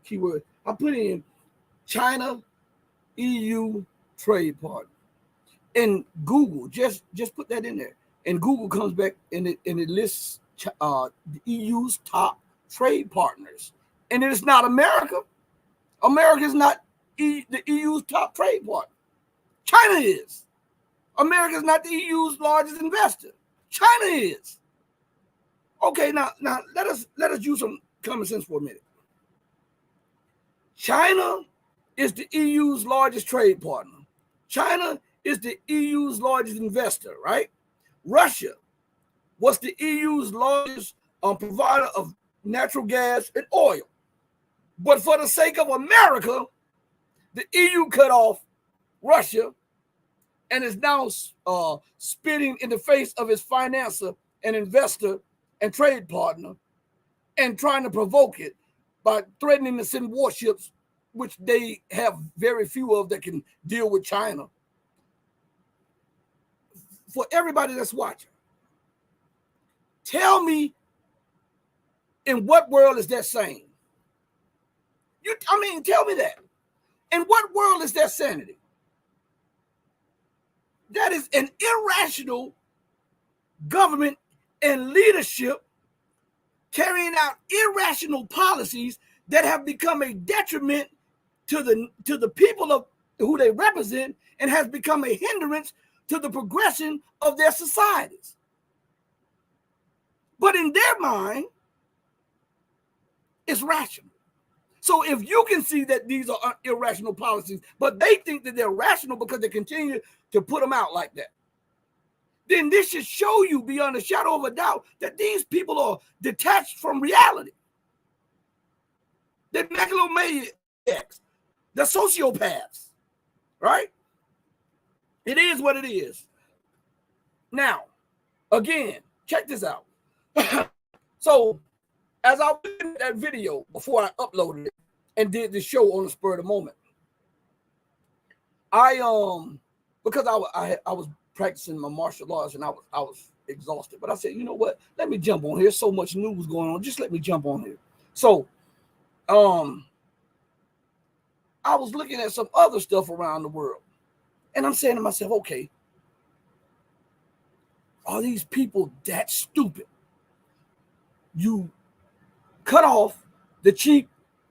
keyword. I put in China, EU trade partner. And Google, just put that in there. And Google comes back and it lists the EU's top trade partners. And it is not America. America is not the EU's top trade partner. China is. America is not the EU's largest investor. China is. Okay, now let us use some common sense for a minute. China is the EU's largest trade partner. China is the EU's largest investor, right? Russia was the EU's largest provider of natural gas and oil. But for the sake of America, the EU cut off Russia and is now spitting in the face of its financer and investor and trade partner and trying to provoke it by threatening to send warships, which they have very few of that can deal with China. For everybody that's watching, tell me, in what world is that sane? Tell me that. In what world is that sanity? That is an irrational government and leadership carrying out irrational policies that have become a detriment to the people of who they represent and has become a hindrance to the progression of their societies. But in their mind, it's rational. So if you can see that these are irrational policies, but they think that they're rational because they continue to put them out like that, then this should show you beyond a shadow of a doubt that these people are detached from reality. They're megalomaniacs. They're sociopaths, right? It is what it is. Now, again, check this out. So, as I was in that video before I uploaded it and did the show on the spur of the moment, because I was practicing my martial arts and I was exhausted, but I said, you know what? Let me jump on here. So much news going on. Just let me jump on here. So, I was looking at some other stuff around the world, And I'm saying to myself, okay, are these people that stupid? You cut off the cheap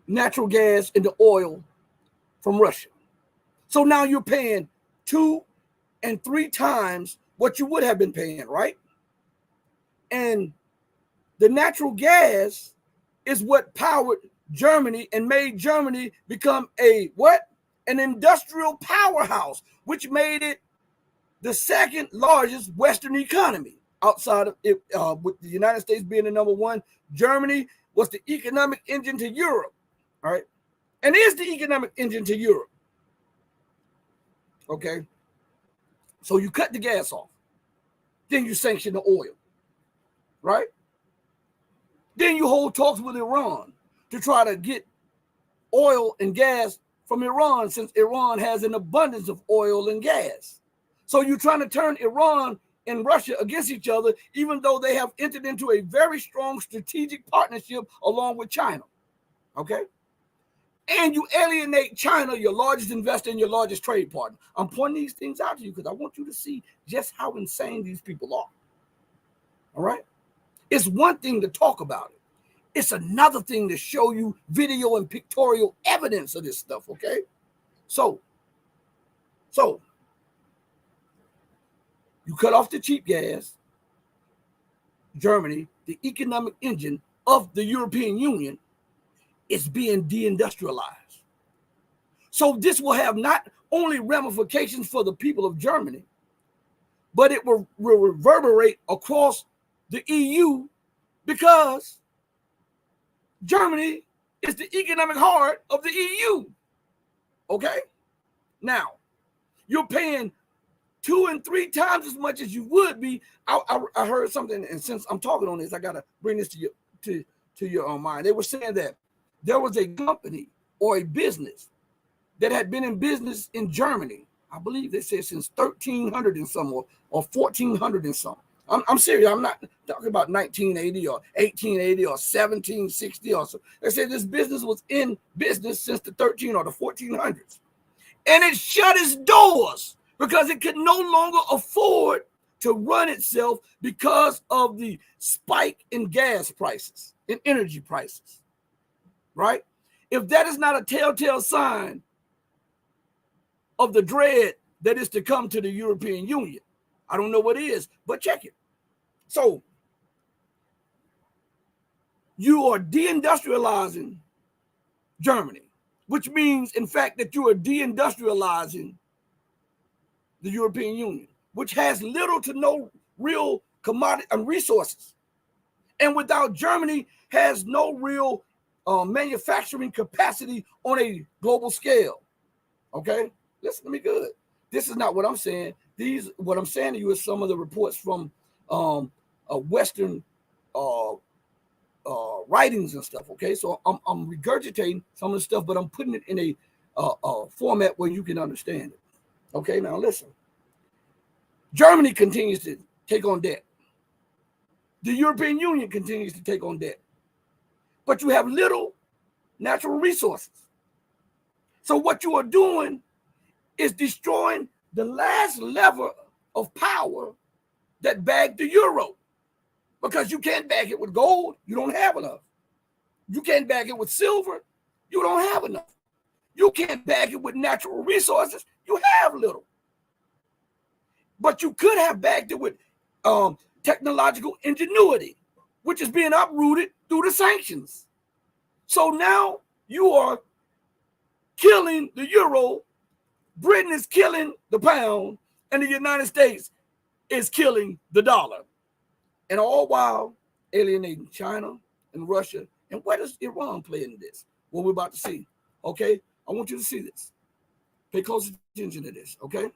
natural gas and the oil from Russia. So now you're paying 2 and 3 times what you would have been paying, right? And the natural gas is what powered Germany and made Germany become a what? An industrial powerhouse, which made it the second largest Western economy outside of it, with the United States being the number one. Germany was the economic engine to Europe, all right? And is the economic engine to Europe. Okay. So you cut the gas off. Then you sanction the oil, right? Then you hold talks with Iran to try to get oil and gas from Iran, since Iran has an abundance of oil and gas. So you're trying to turn Iran and Russia against each other, even though they have entered into a very strong strategic partnership along with China, okay? And you alienate China, your largest investor and your largest trade partner. I'm pointing these things out to you because I want you to see just how insane these people are, all right? It's one thing to talk about it. It's another thing to show you video and pictorial evidence of this stuff, okay? So you cut off the cheap gas. Germany, the economic engine of the European Union, is being deindustrialized. So this will have not only ramifications for the people of Germany, but it will reverberate across the EU, because Germany is the economic heart of the EU. Okay? Now, you're paying 2 and 3 times as much as you would be. I heard something, and since I'm talking on this, I gotta bring this to your own mind. They were saying that there was a company or a business that had been in business in Germany. I believe they said since 1300 and some, or 1400 and some. I'm serious. I'm not talking about 1980 or 1880 or 1760 or so. They said this business was in business since the 13 or the 1400s. And it shut its doors because it could no longer afford to run itself because of the spike in gas prices, in energy prices, right? If that is not a telltale sign of the dread that is to come to the European Union, I don't know what it is, but check it. So you are deindustrializing Germany, which means, in fact, that you are deindustrializing the European Union, which has little to no real commodity and resources. And without Germany, has no real manufacturing capacity on a global scale. Okay? Listen to me good. This is not what I'm saying. What I'm saying to you is some of the reports from Western writings and stuff. Okay, so I'm regurgitating some of the stuff, but I'm putting it in a format where you can understand it. Okay, now listen. Germany continues to take on debt. The European Union continues to take on debt. But you have little natural resources. So what you are doing is destroying the last lever of power that backed the euro, because you can't back it with gold. You don't have enough. You can't back it with silver. You don't have enough. You can't back it with natural resources. You have little. But you could have backed it with technological ingenuity, which is being uprooted through the sanctions. So now you are killing the euro. Britain is killing the pound, and the United States is killing the dollar. And all while alienating China and Russia. And where does Iran play into this? What we're about to see. Okay? I want you to see this. Pay close attention to this, okay?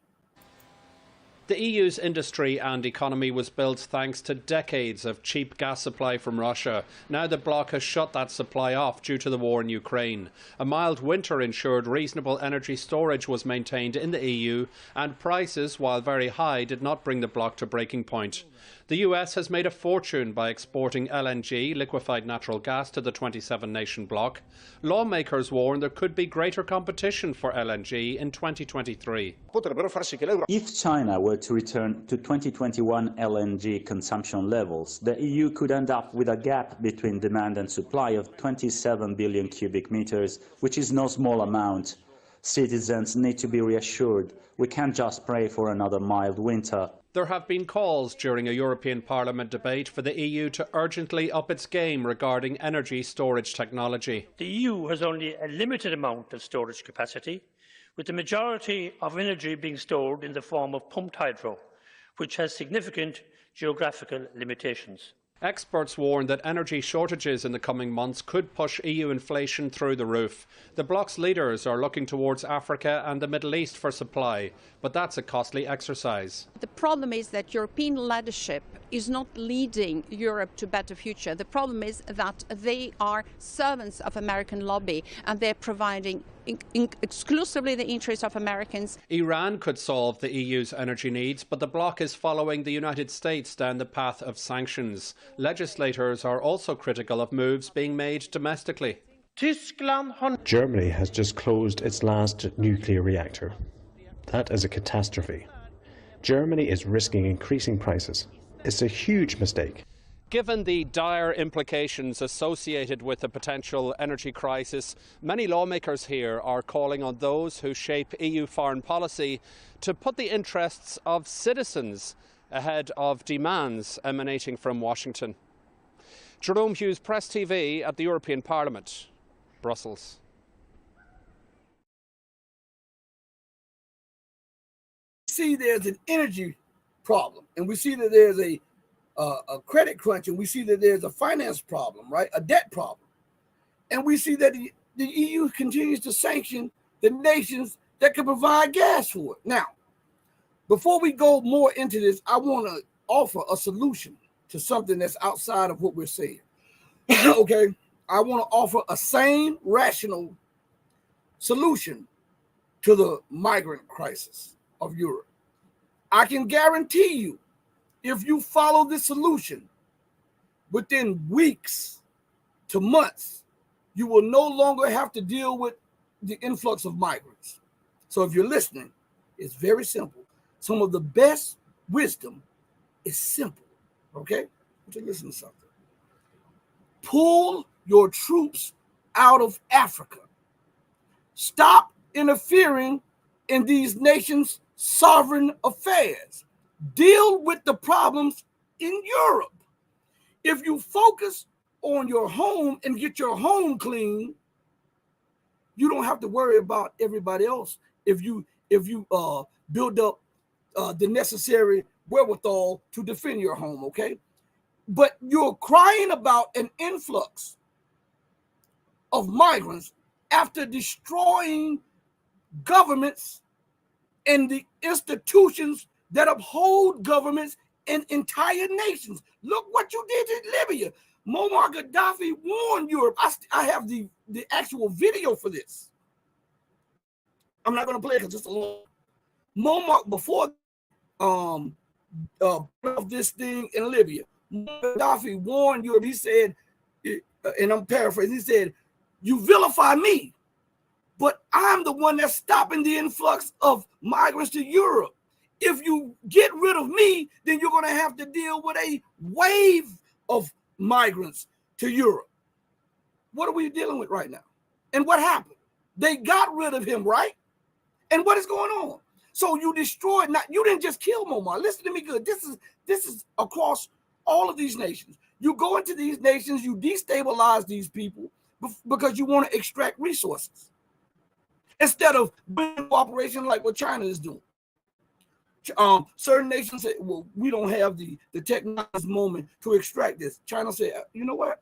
The EU's industry and economy was built thanks to decades of cheap gas supply from Russia. Now the bloc has shut that supply off due to the war in Ukraine. A mild winter ensured reasonable energy storage was maintained in the EU, and prices, while very high, did not bring the bloc to breaking point. The US has made a fortune by exporting LNG, liquefied natural gas, to the 27-nation bloc. Lawmakers warn there could be greater competition for LNG in 2023. If China were to return to 2021 LNG consumption levels, the EU could end up with a gap between demand and supply of 27 billion cubic meters, which is no small amount. Citizens need to be reassured. We can't just pray for another mild winter. There have been calls during a European Parliament debate for the EU to urgently up its game regarding energy storage technology. The EU has only a limited amount of storage capacity, with the majority of energy being stored in the form of pumped hydro, which has significant geographical limitations. Experts warn that energy shortages in the coming months could push EU inflation through the roof. The bloc's leaders are looking towards Africa and the Middle East for supply, but that's a costly exercise. The problem is that European leadership is not leading Europe to a better future. The problem is that they are servants of American lobby and they're providing exclusively the interests of Americans. Iran could solve the EU's energy needs, but the bloc is following the United States down the path of sanctions. Legislators are also critical of moves being made domestically. Germany has just closed its last nuclear reactor. That is a catastrophe. Germany is risking increasing prices. It's a huge mistake. Given the dire implications associated with the potential energy crisis, many lawmakers here are calling on those who shape EU foreign policy to put the interests of citizens ahead of demands emanating from Washington. Jerome Hughes, Press TV at the European Parliament, Brussels. See, there's an energy problem, and we see that there's a credit crunch, and we see that there's a finance problem, right? A debt problem. And we see that the EU continues to sanction the nations that can provide gas for it. Now, before we go more into this, I want to offer a solution to something that's outside of what we're saying. Okay? I want to offer a sane, rational solution to the migrant crisis of Europe. I can guarantee you, if you follow this solution, within weeks to months, you will no longer have to deal with the influx of migrants. So if you're listening, it's very simple. Some of the best wisdom is simple, okay? So listen to something. Pull your troops out of Africa. Stop interfering in these nations' sovereign affairs. Deal with the problems in Europe. If you focus on your home and get your home clean, you don't have to worry about everybody else. If you build up the necessary wherewithal to defend your home, okay? But you're crying about an influx of migrants after destroying governments and the institutions that uphold governments and entire nations. Look what you did in Libya. Muammar Gaddafi warned Europe. I have the actual video for this. I'm not going to play it because it's a long. Muammar, before of this thing in Libya, Gaddafi warned Europe. He said, and I'm paraphrasing, he said, you vilify me, but I'm the one that's stopping the influx of migrants to Europe. If you get rid of me, then you're going to have to deal with a wave of migrants to Europe. What are we dealing with right now? And what happened? They got rid of him, right? And what is going on? So you destroyed, you didn't just kill Muammar. Listen to me good. This is across all of these nations. You go into these nations, you destabilize these people because you want to extract resources instead of doing cooperation like what China is doing. Certain nations say, well, we don't have the technology moment to extract this. China said, you know what?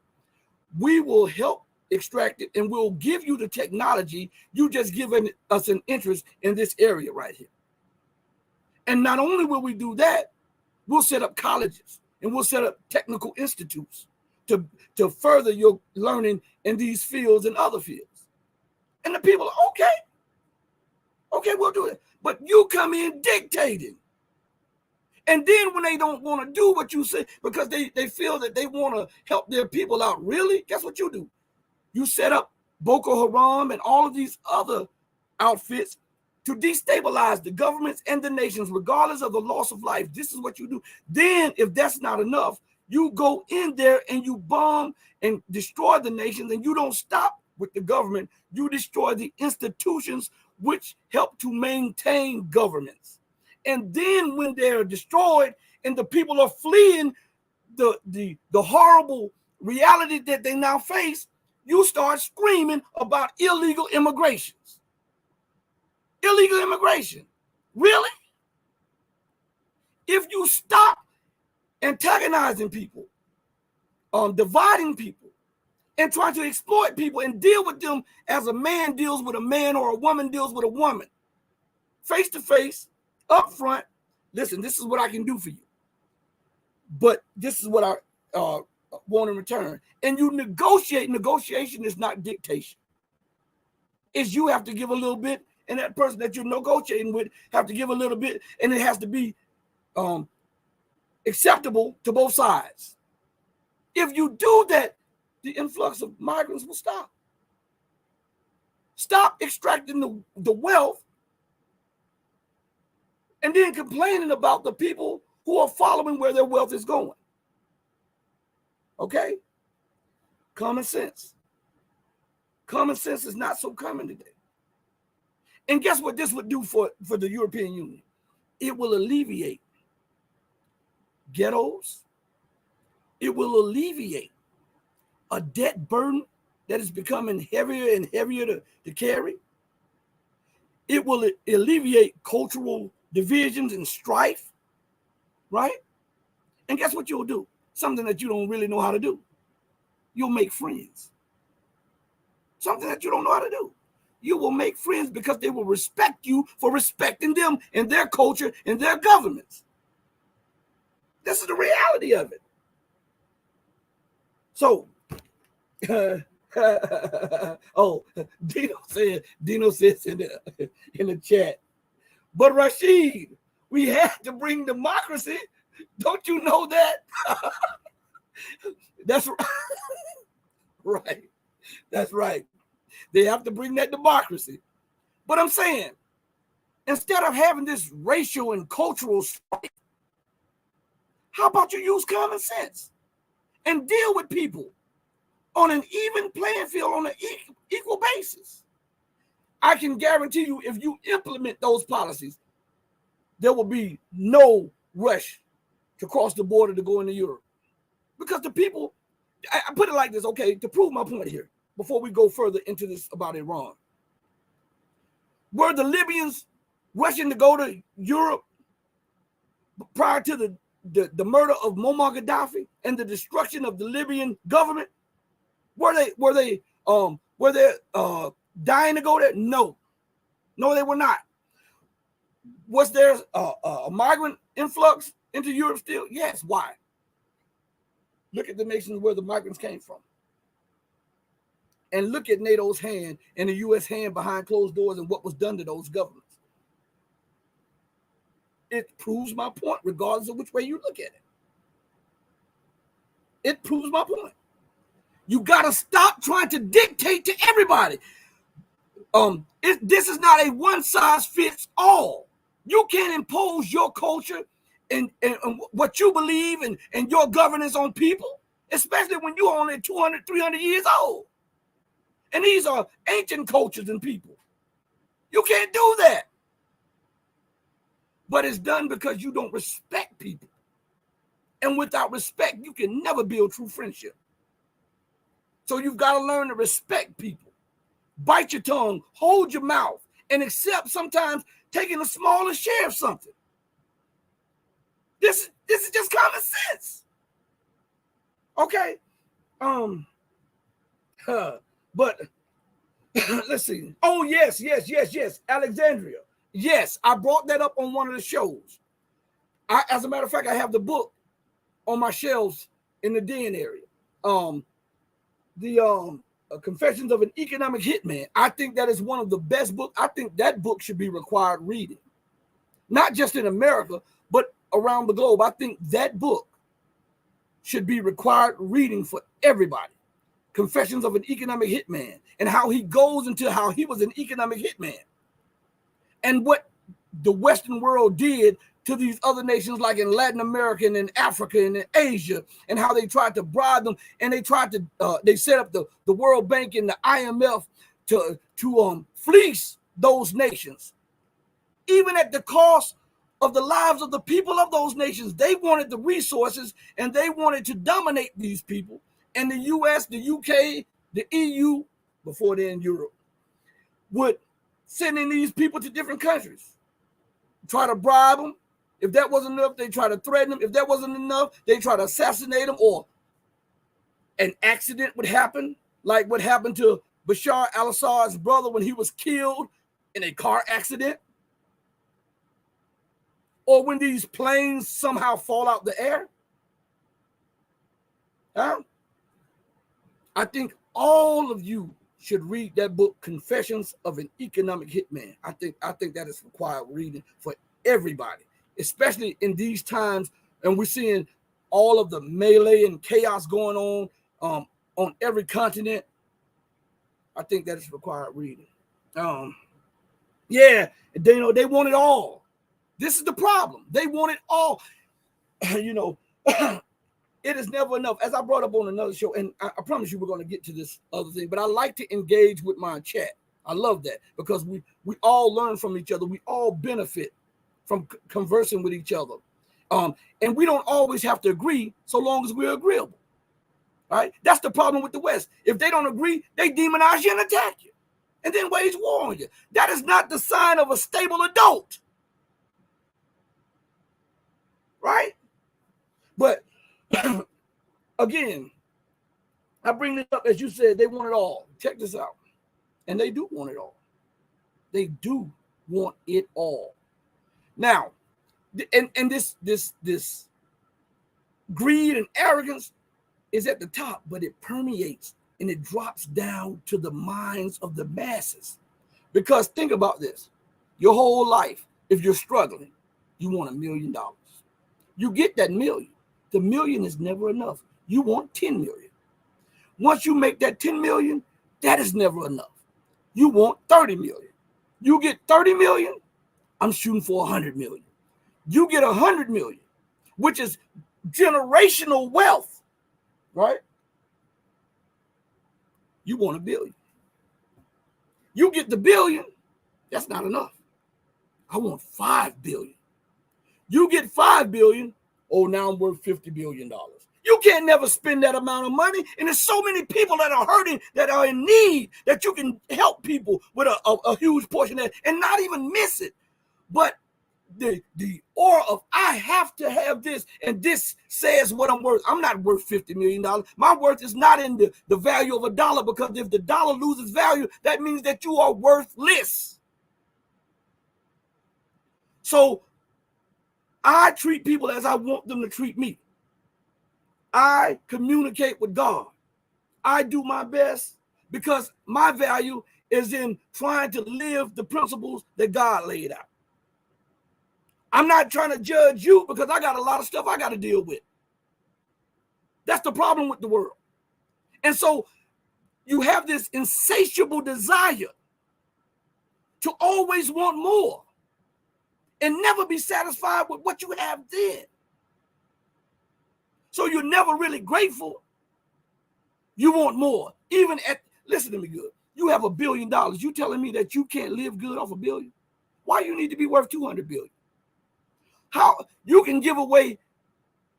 We will help extract it and we'll give you the technology. You just given us an interest in this area right here. And not only will we do that, we'll set up colleges and we'll set up technical institutes to further your learning in these fields and other fields. And the people are, okay, we'll do it. But you come in dictating. And then when they don't want to do what you say because they feel that they want to help their people out, really, guess what you do? You set up Boko Haram and all of these other outfits to destabilize the governments and the nations, regardless of the loss of life. This is what you do. Then, if that's not enough, you go in there and you bomb and destroy the nations, and you don't stop with the government. You destroy the institutions which help to maintain governments. And then when they're destroyed and the people are fleeing the horrible reality that they now face, you start screaming about illegal immigrations. Illegal immigration. Really? If you stop antagonizing people, dividing people, and trying to exploit people and deal with them as a man deals with a man or a woman deals with a woman, face to face, up front, listen, this is what I can do for you, but this is what I want in return. And you negotiate. Negotiation is not dictation. It's you have to give a little bit, and that person that you're negotiating with have to give a little bit, and it has to be acceptable to both sides. If you do that, the influx of migrants will stop. Stop extracting the wealth and then complaining about the people who are following where their wealth is going. Okay? Common sense. Common sense is not so common today. And guess what this would do for the European Union? It will alleviate ghettos. It will alleviate a debt burden that is becoming heavier and heavier to carry. It will alleviate cultural divisions and strife, right? And guess what you'll do? Something that you don't really know how to do. You'll make friends. Something that you don't know how to do. You will make friends because they will respect you for respecting them and their culture and their governments. This is the reality of it. So, oh, Dino says in the chat, but Rashid, we had to bring democracy. Don't you know that? That's right. Right. That's right. They have to bring that democracy. But I'm saying, instead of having this racial and cultural strife, how about you use common sense and deal with people on an even playing field, on an equal basis? I can guarantee you, if you implement those policies, there will be no rush to cross the border to go into Europe. Because the people, I put it like this, okay, to prove my point here, before we go further into this about Iran. Were the Libyans rushing to go to Europe prior to the murder of Muammar Gaddafi and the destruction of the Libyan government? Were they dying to go there? No, they were not. Was there a migrant influx into Europe still? Yes. Why? Look at the nations where the migrants came from. And look at NATO's hand and the U.S. hand behind closed doors and what was done to those governments. It proves my point, regardless of which way you look at it. It proves my point. You got to stop trying to dictate to everybody. This is not a one-size-fits-all. You can't impose your culture and what you believe and your governance on people, especially when you're only 200, 300 years old. And these are ancient cultures and people. You can't do that. But it's done because you don't respect people. And without respect, you can never build true friendship. So you've got to learn to respect people. Bite your tongue, hold your mouth, and accept sometimes taking a smaller share of something. This is just common sense. Okay? But let's see. Oh, yes. Alexandria. Yes, I brought that up on one of the shows. As a matter of fact, I have the book on my shelves in the den area. The Confessions of an Economic Hitman. I think that is one of the best books. I think that book should be required reading. Not just in America, but around the globe. I think that book should be required reading for everybody. Confessions of an Economic Hitman, and how he goes into how he was an economic hitman and what the Western world did to these other nations, like in Latin America and in Africa and in Asia, and how they tried to bribe them, and they tried to they set up the World Bank and the IMF to fleece those nations, even at the cost of the lives of the people of those nations. They wanted the resources, and they wanted to dominate these people. And the US, the UK, the EU, before then Europe, would send in these people to different countries, try to bribe them. If that wasn't enough, they try to threaten them. If that wasn't enough, they try to assassinate them, or an accident would happen, like what happened to Bashar al-Assad's brother when he was killed in a car accident, or when these planes somehow fall out the air. Huh? I think all of you should read that book, Confessions of an Economic Hitman. I think that is required reading for everybody, especially in these times. And we're seeing all of the melee and chaos going on every continent. I think that is required reading. Yeah, they want it all. This is the problem. They want it all. It is never enough. As I brought up on another show, and I promise you we're going to get to this other thing, but I like to engage with my chat. I love that, because we all learn from each other. We all benefit from conversing with each other. And we don't always have to agree, so long as we're agreeable. Right? That's the problem with the West. If they don't agree, they demonize you and attack you, and then wage war on you. That is not the sign of a stable adult. Right? But again, I bring this up, as you said, they want it all. Check this out. And they do want it all. They do want it all. Now, and this greed and arrogance is at the top, but it permeates and it drops down to the minds of the masses. Because think about this. Your whole life, if you're struggling, you want $1 million. You get that million. The million is never enough. You want 10 million. Once you make that 10 million, that is never enough. You want 30 million. You get 30 million, I'm shooting for 100 million. You get 100 million, which is generational wealth, right? You want $1 billion. You get the billion, that's not enough. I want 5 billion. You get 5 billion, oh, now I'm worth $50 billion. You can't never spend that amount of money. And there's so many people that are hurting, that are in need, that you can help people with a huge portion of that and not even miss it. But the aura of, I have to have this, and this says what I'm worth. I'm not worth $50 million. My worth is not in the value of a dollar, because if the dollar loses value, that means that you are worthless. So I treat people as I want them to treat me. I communicate with God. I do my best, because my value is in trying to live the principles that God laid out. I'm not trying to judge you, because I got a lot of stuff I got to deal with. That's the problem with the world. And so you have this insatiable desire to always want more and never be satisfied with what you have then. So you're never really grateful. You want more. Even at, listen to me good, you have $1 billion. You telling me that you can't live good off $1 billion? Why you need to be worth 200 billion? How you can give away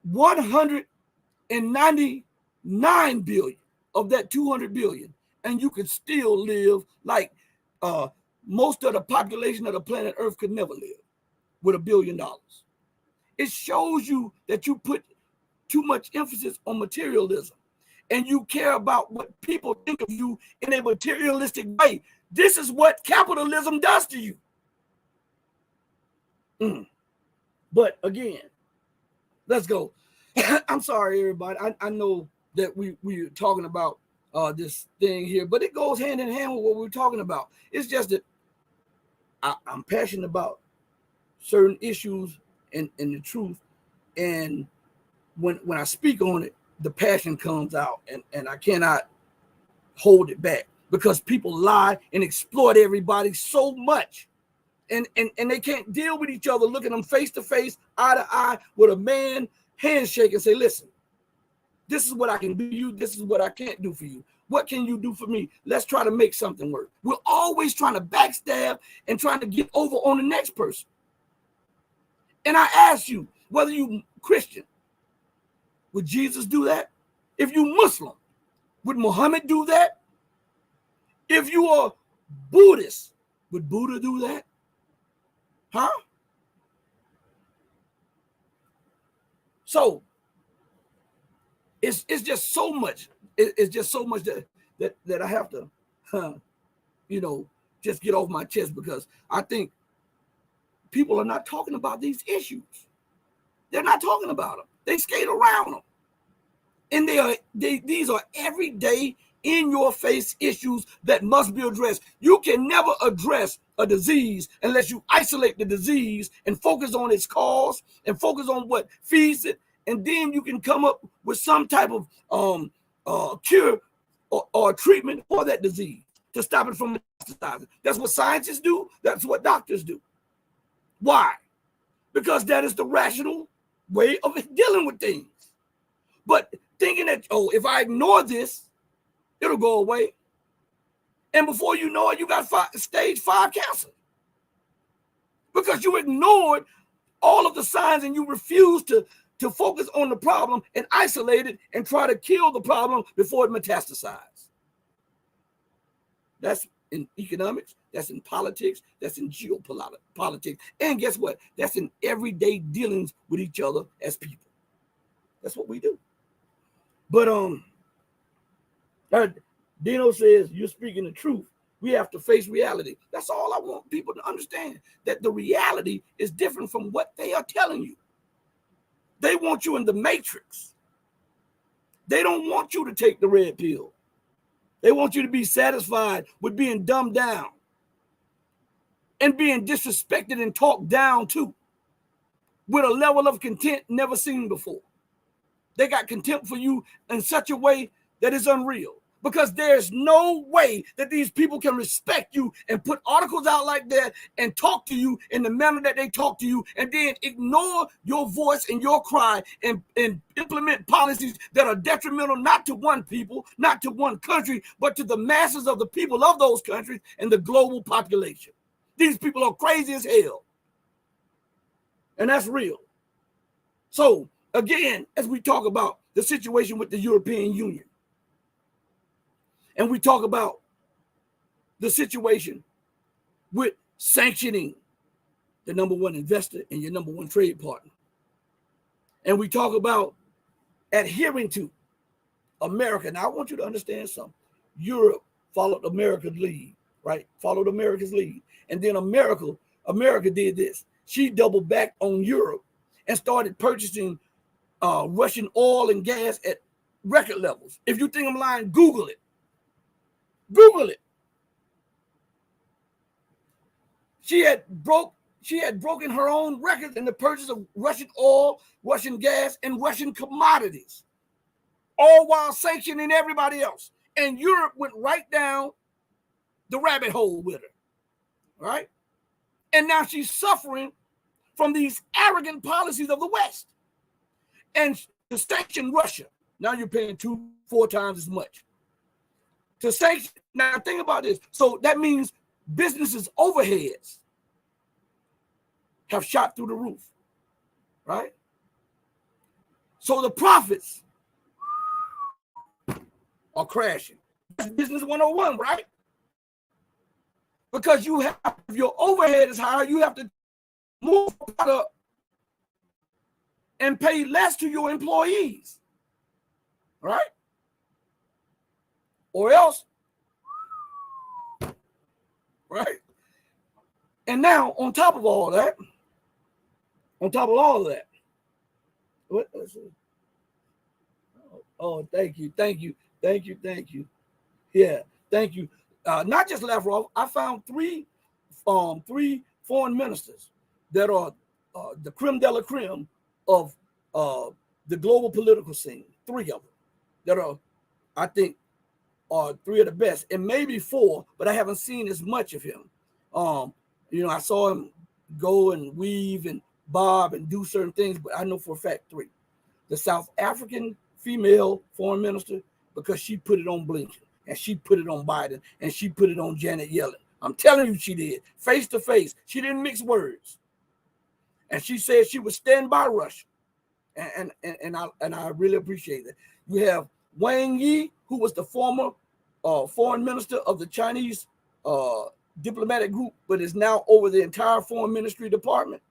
199 billion of that 200 billion, and you could still live like most of the population of the planet Earth could never live with $1 billion. It shows you that you put too much emphasis on materialism, and you care about what people think of you in a materialistic way. This is what capitalism does to you. But again, let's go. I'm sorry, everybody. I know that we're talking about this thing here, but it goes hand in hand with what we're talking about. It's just that I'm passionate about certain issues and the truth. And when I speak on it, the passion comes out, and I cannot hold it back, because people lie and exploit everybody so much. And they can't deal with each other, looking them face to face, eye to eye, with a man handshake and say, listen, this is what I can do for you. This is what I can't do for you. What can you do for me? Let's try to make something work. We're always trying to backstab and trying to get over on the next person. And I ask you, whether you Christian, would Jesus do that? If you Muslim, would Muhammad do that? If you are Buddhist, would Buddha do that? Huh? So it's just so much. It's just so much that I have to, just get off my chest, because I think people are not talking about these issues. They're not talking about them. They skate around them, and these are everyday, in your face issues that must be addressed. You can never address a disease unless you isolate the disease and focus on its cause and focus on what feeds it, and then you can come up with some type of cure or treatment for that disease to stop it from metastasizing. That's what scientists do. That's what doctors do. Why? Because that is the rational way of dealing with things. But thinking that, if I ignore this, it'll go away. And before you know it, you got stage 5 cancer. Because you ignored all of the signs and you refuse to focus on the problem and isolate it and try to kill the problem before it metastasizes. That's in economics, that's in politics, that's in geopolitics. And guess what? That's in everyday dealings with each other as people. That's what we do. But Dino says, you're speaking the truth. We have to face reality. That's all I want people to understand, that the reality is different from what they are telling you. They want you in the matrix. They don't want you to take the red pill. They want you to be satisfied with being dumbed down and being disrespected and talked down to, with a level of contempt never seen before. They got contempt for you in such a way that is unreal, because there's no way that these people can respect you and put articles out like that and talk to you in the manner that they talk to you, and then ignore your voice and your cry and implement policies that are detrimental not to one people, not to one country, but to the masses of the people of those countries and the global population. These people are crazy as hell. And that's real. So again, as we talk about the situation with the European Union, and we talk about the situation with sanctioning the number one investor and your number one trade partner, and we talk about adhering to America. Now, I want you to understand something. Europe followed America's lead, right? Followed America's lead. And then America did this. She doubled back on Europe and started purchasing Russian oil and gas at record levels. If you think I'm lying, Google it. Google it. She had broken her own records in the purchase of Russian oil, Russian gas, and Russian commodities, all while sanctioning everybody else. And Europe went right down the rabbit hole with her, right? And now she's suffering from these arrogant policies of the West. And to sanction Russia, now you're paying 2-4 times as much. To sanction, now think about this. So that means businesses' overheads have shot through the roof, right? So the profits are crashing. That's business 101, right? Because your overhead is higher, you have to move product and pay less to your employees, right? Or else, right? And now, on top of all that, what? Oh, thank you. Yeah, thank you. Not just Lavrov. I found three foreign ministers that are the creme de la creme of the global political scene. 3 of them that are, I think, are 3 of the best, and maybe 4, but I haven't seen as much of him. I saw him go and weave and bob and do certain things, but I know for a fact 3. The South African female foreign minister, because she put it on Blinken, and she put it on Biden, and she put it on Janet Yellen. I'm telling you, she did, face to face. She didn't mix words, and she said she would stand by Russia, and I really appreciate that. You have Wang Yi, who was the former foreign minister of the Chinese diplomatic group, but is now over the entire foreign ministry department.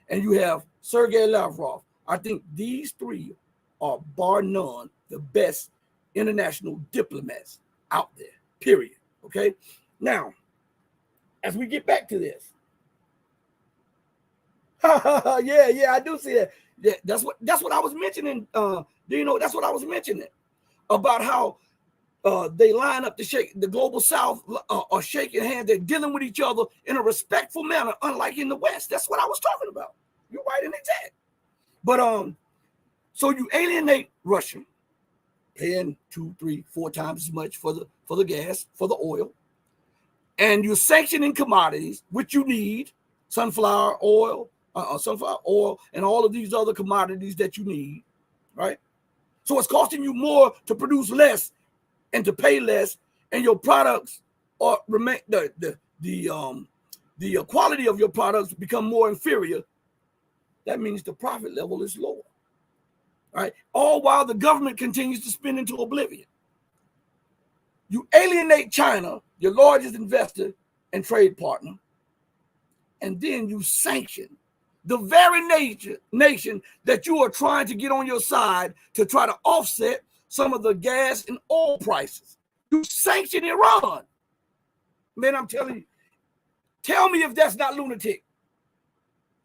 And you have Sergei Lavrov. I think these 3 are, bar none, the best international diplomats out there, period. Okay? Now, as we get back to this, yeah, I do see that. Yeah, that's what I was mentioning. That's what I was mentioning about how they line up to shake the global South, are shaking hands. They're dealing with each other in a respectful manner, unlike in the West. That's what I was talking about. You're right and exact. But so you alienate Russia, paying 2, 3, 4 times as much for the gas, for the oil, and you're sanctioning commodities which you need, sunflower oil, and all of these other commodities that you need, right? So it's costing you more to produce less and to pay less, and your products are remain the quality of your products become more inferior. That means the profit level is lower, right? All while the government continues to spend into oblivion. You alienate China, your largest investor and trade partner, and then you sanction the very nation that you are trying to get on your side to try to offset some of the gas and oil prices. You sanction Iran. Man, I'm telling you, tell me if that's not lunatic.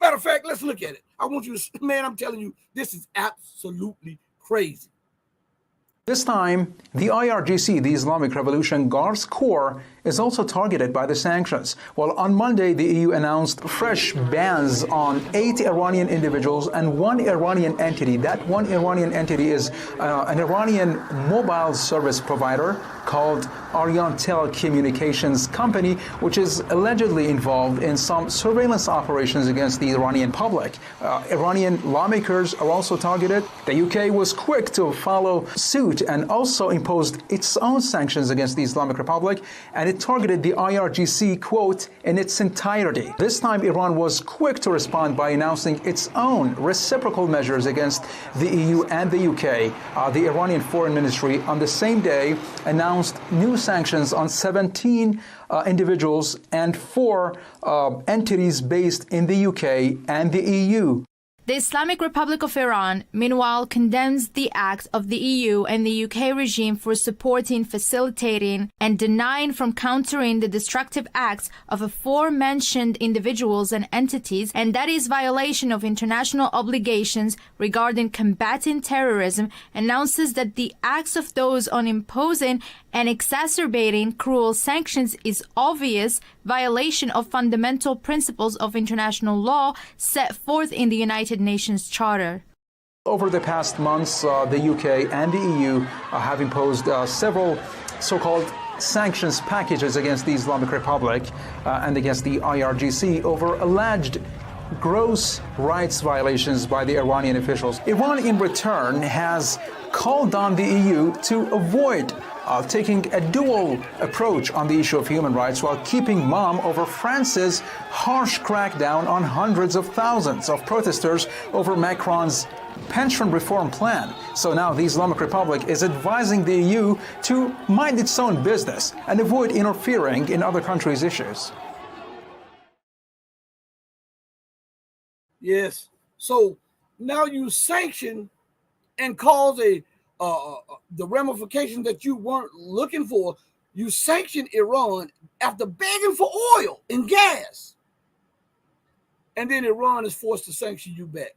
Matter of fact, let's look at it. I want you to, man, I'm telling you, this is absolutely crazy. This time, the IRGC, the Islamic Revolution Guards Corps, is also targeted by the sanctions. Well, on Monday, the EU announced fresh bans on 8 Iranian individuals and 1 Iranian entity. That 1 Iranian entity is an Iranian mobile service provider called Oriental Communications Company, which is allegedly involved in some surveillance operations against the Iranian public. Iranian lawmakers are also targeted. The UK was quick to follow suit and also imposed its own sanctions against the Islamic Republic, and it targeted the IRGC, quote, in its entirety. This time, Iran was quick to respond by announcing its own reciprocal measures against the EU and the UK. The Iranian Foreign Ministry on the same day announced new sanctions on 17 individuals and 4 entities based in the UK and the EU. The Islamic Republic of Iran, meanwhile, condemns the act of the EU and the UK regime for supporting, facilitating, and denying from countering the destructive acts of aforementioned individuals and entities, and that is violation of international obligations regarding combating terrorism, announces that the acts of those on imposing and exacerbating cruel sanctions is obvious violation of fundamental principles of international law set forth in the United Nations Charter. Over the past months, the UK and the EU have imposed several so-called sanctions packages against the Islamic Republic and against the IRGC over alleged gross rights violations by the Iranian officials. Iran, in return, has called on the EU to avoid taking a dual approach on the issue of human rights while keeping mum over France's harsh crackdown on hundreds of thousands of protesters over Macron's pension reform plan. So now the Islamic Republic is advising the EU to mind its own business and avoid interfering in other countries' issues. Yes. So now you sanction and cause the ramification that you weren't looking for. You sanction Iran after begging for oil and gas. And then Iran is forced to sanction you back.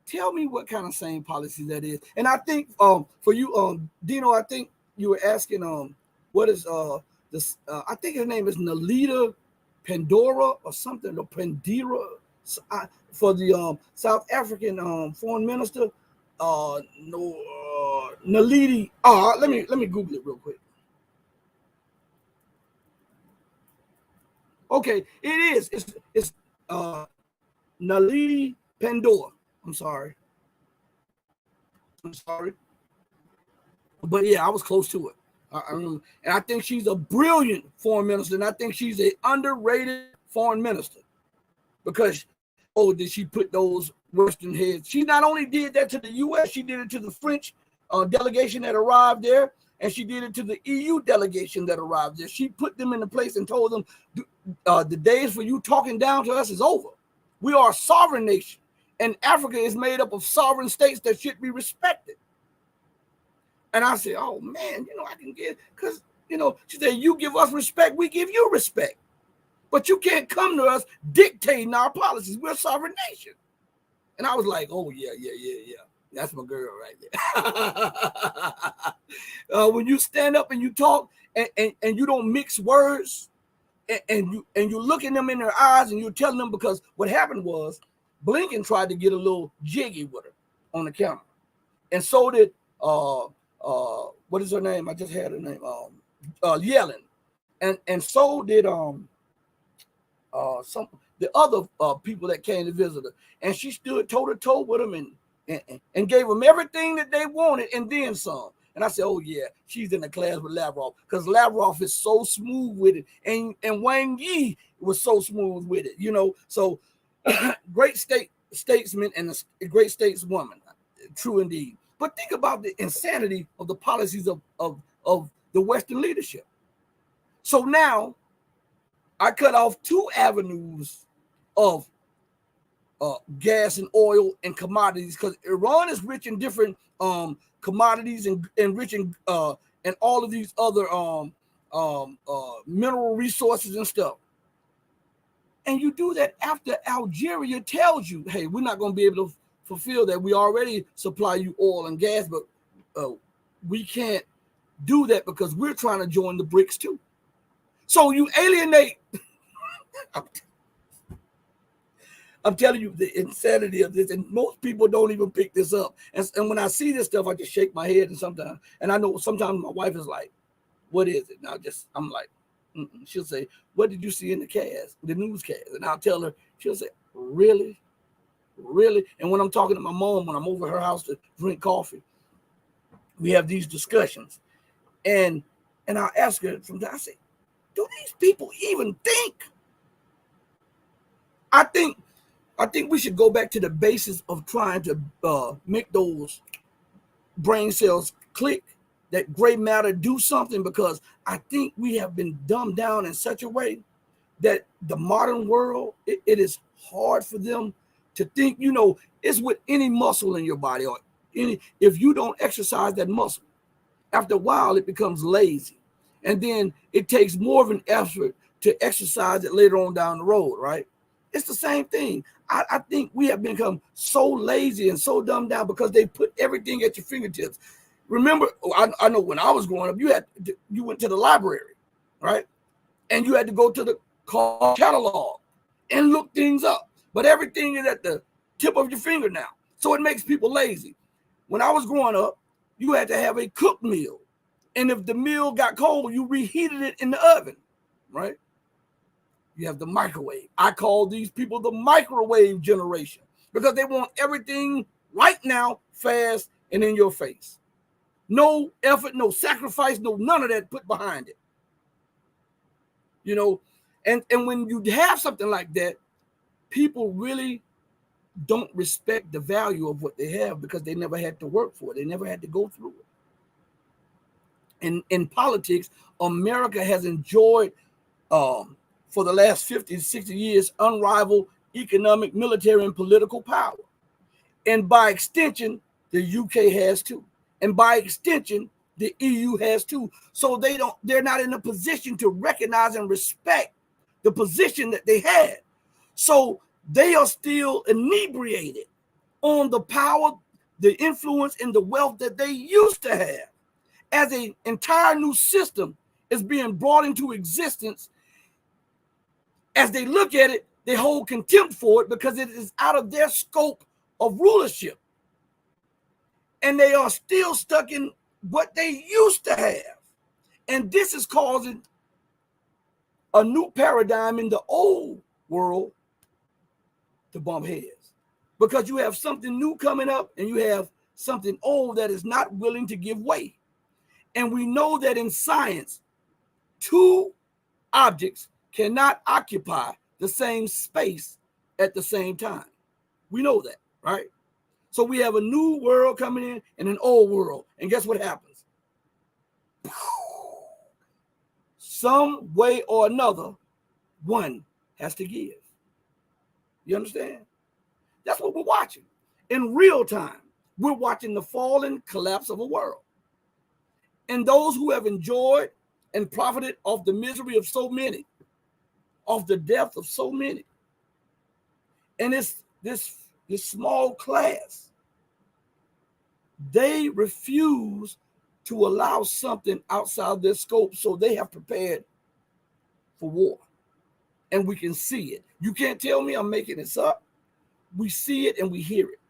Tell me what kind of sane policy that is. And I think for you, Dino, I think you were asking what is this? I think her name is Nalita Pandora or something, or Pandira, for the South African foreign minister, Naledi. Let me Google it real quick. Okay, it is. It's Naledi Pandora. I'm sorry, but yeah, I was close to it. And I think she's a brilliant foreign minister, and I think she's an underrated foreign minister because did she put those Western heads? She not only did that to the U.S., she did it to the French delegation that arrived there, and she did it to the EU delegation that arrived there. She put them in the place and told them, the days for you talking down to us is over. We are a sovereign nation, and Africa is made up of sovereign states that should be respected. And I said, oh, man, I can get, because, she said, you give us respect, we give you respect. But you can't come to us dictating our policies. We're a sovereign nation. And I was like, oh, yeah. That's my girl right there. When you stand up and you talk and you don't mix words and you looking them in their eyes and you're telling them, because what happened was Blinken tried to get a little jiggy with her on the camera. And so did, what is her name? I just had her name. Yellen. And so did some the other people that came to visit her, and she stood toe to toe with them and gave them everything that they wanted and then some. And I said, oh yeah, she's in the class with Lavrov, because Lavrov is so smooth with it, and Wang Yi was so smooth with it, So great statesman and a great stateswoman, true indeed. But think about the insanity of the policies of the Western leadership. So now I cut off 2 avenues of gas and oil and commodities, because Iran is rich in different commodities and rich in and all of these other mineral resources and stuff. And you do that after Algeria tells you, hey, we're not going to be able to fulfill that. We already supply you oil and gas, but we can't do that because we're trying to join the BRICS too. So you alienate. I'm telling you the insanity of this, and most people don't even pick this up. And when I see this stuff, I just shake my head. And I know sometimes my wife is like, "What is it?" And I'm like, she'll say, "What did you see in the newscast?" And I'll tell her. She'll say, "Really? Really?" And when I'm talking to my mom, when I'm over at her house to drink coffee, we have these discussions, and I ask her sometimes, I say, do these people even think? I think we should go back to the basis of trying to make those brain cells click, that gray matter do something, because I think we have been dumbed down in such a way that the modern world, it is hard for them to think. It's with any muscle in your body, or if you don't exercise that muscle, after a while it becomes lazy, and then it takes more of an effort to exercise it later on down the road, right? It's the same thing. I think we have become so lazy and so dumbed down because they put everything at your fingertips. Remember, I know when I was growing up, you went to the library, right? And you had to go to the call catalog and look things up. But everything is at the tip of your finger now. So it makes people lazy. When I was growing up, you had to have a cooked meal. And if the meal got cold, you reheated it in the oven, right? You have the microwave. I call these people the microwave generation because they want everything right now, fast, and in your face. No effort, no sacrifice, none of that put behind it. And when you have something like that, people really don't respect the value of what they have because they never had to work for it. They never had to go through it. And in politics, America has enjoyed for the last 50, 60 years, unrivaled economic, military, and political power. And by extension, the UK has too. And by extension, the EU has too. So they're not in a position to recognize and respect the position that they had. So they are still inebriated on the power, the influence, and the wealth that they used to have. As an entire new system is being brought into existence, as they look at it, They hold contempt for it because it is out of their scope of rulership. And they are still stuck in what they used to have. And this is causing a new paradigm in the old world to bump heads. Because you have something new coming up and you have something old that is not willing to give way. And we know that in science, two objects cannot occupy the same space at the same time. We know that, right? So we have a new world coming in and an old world. And guess what happens? Some way or another, one has to give. You understand? That's what we're watching. In real time, we're watching the fall and collapse of a world. And those who have enjoyed and profited off the misery of so many, of the death of so many. And it's this small class, they refuse to allow something outside their scope, so they have prepared for war. And we can see it. You can't tell me I'm making this up. We see it and we hear it.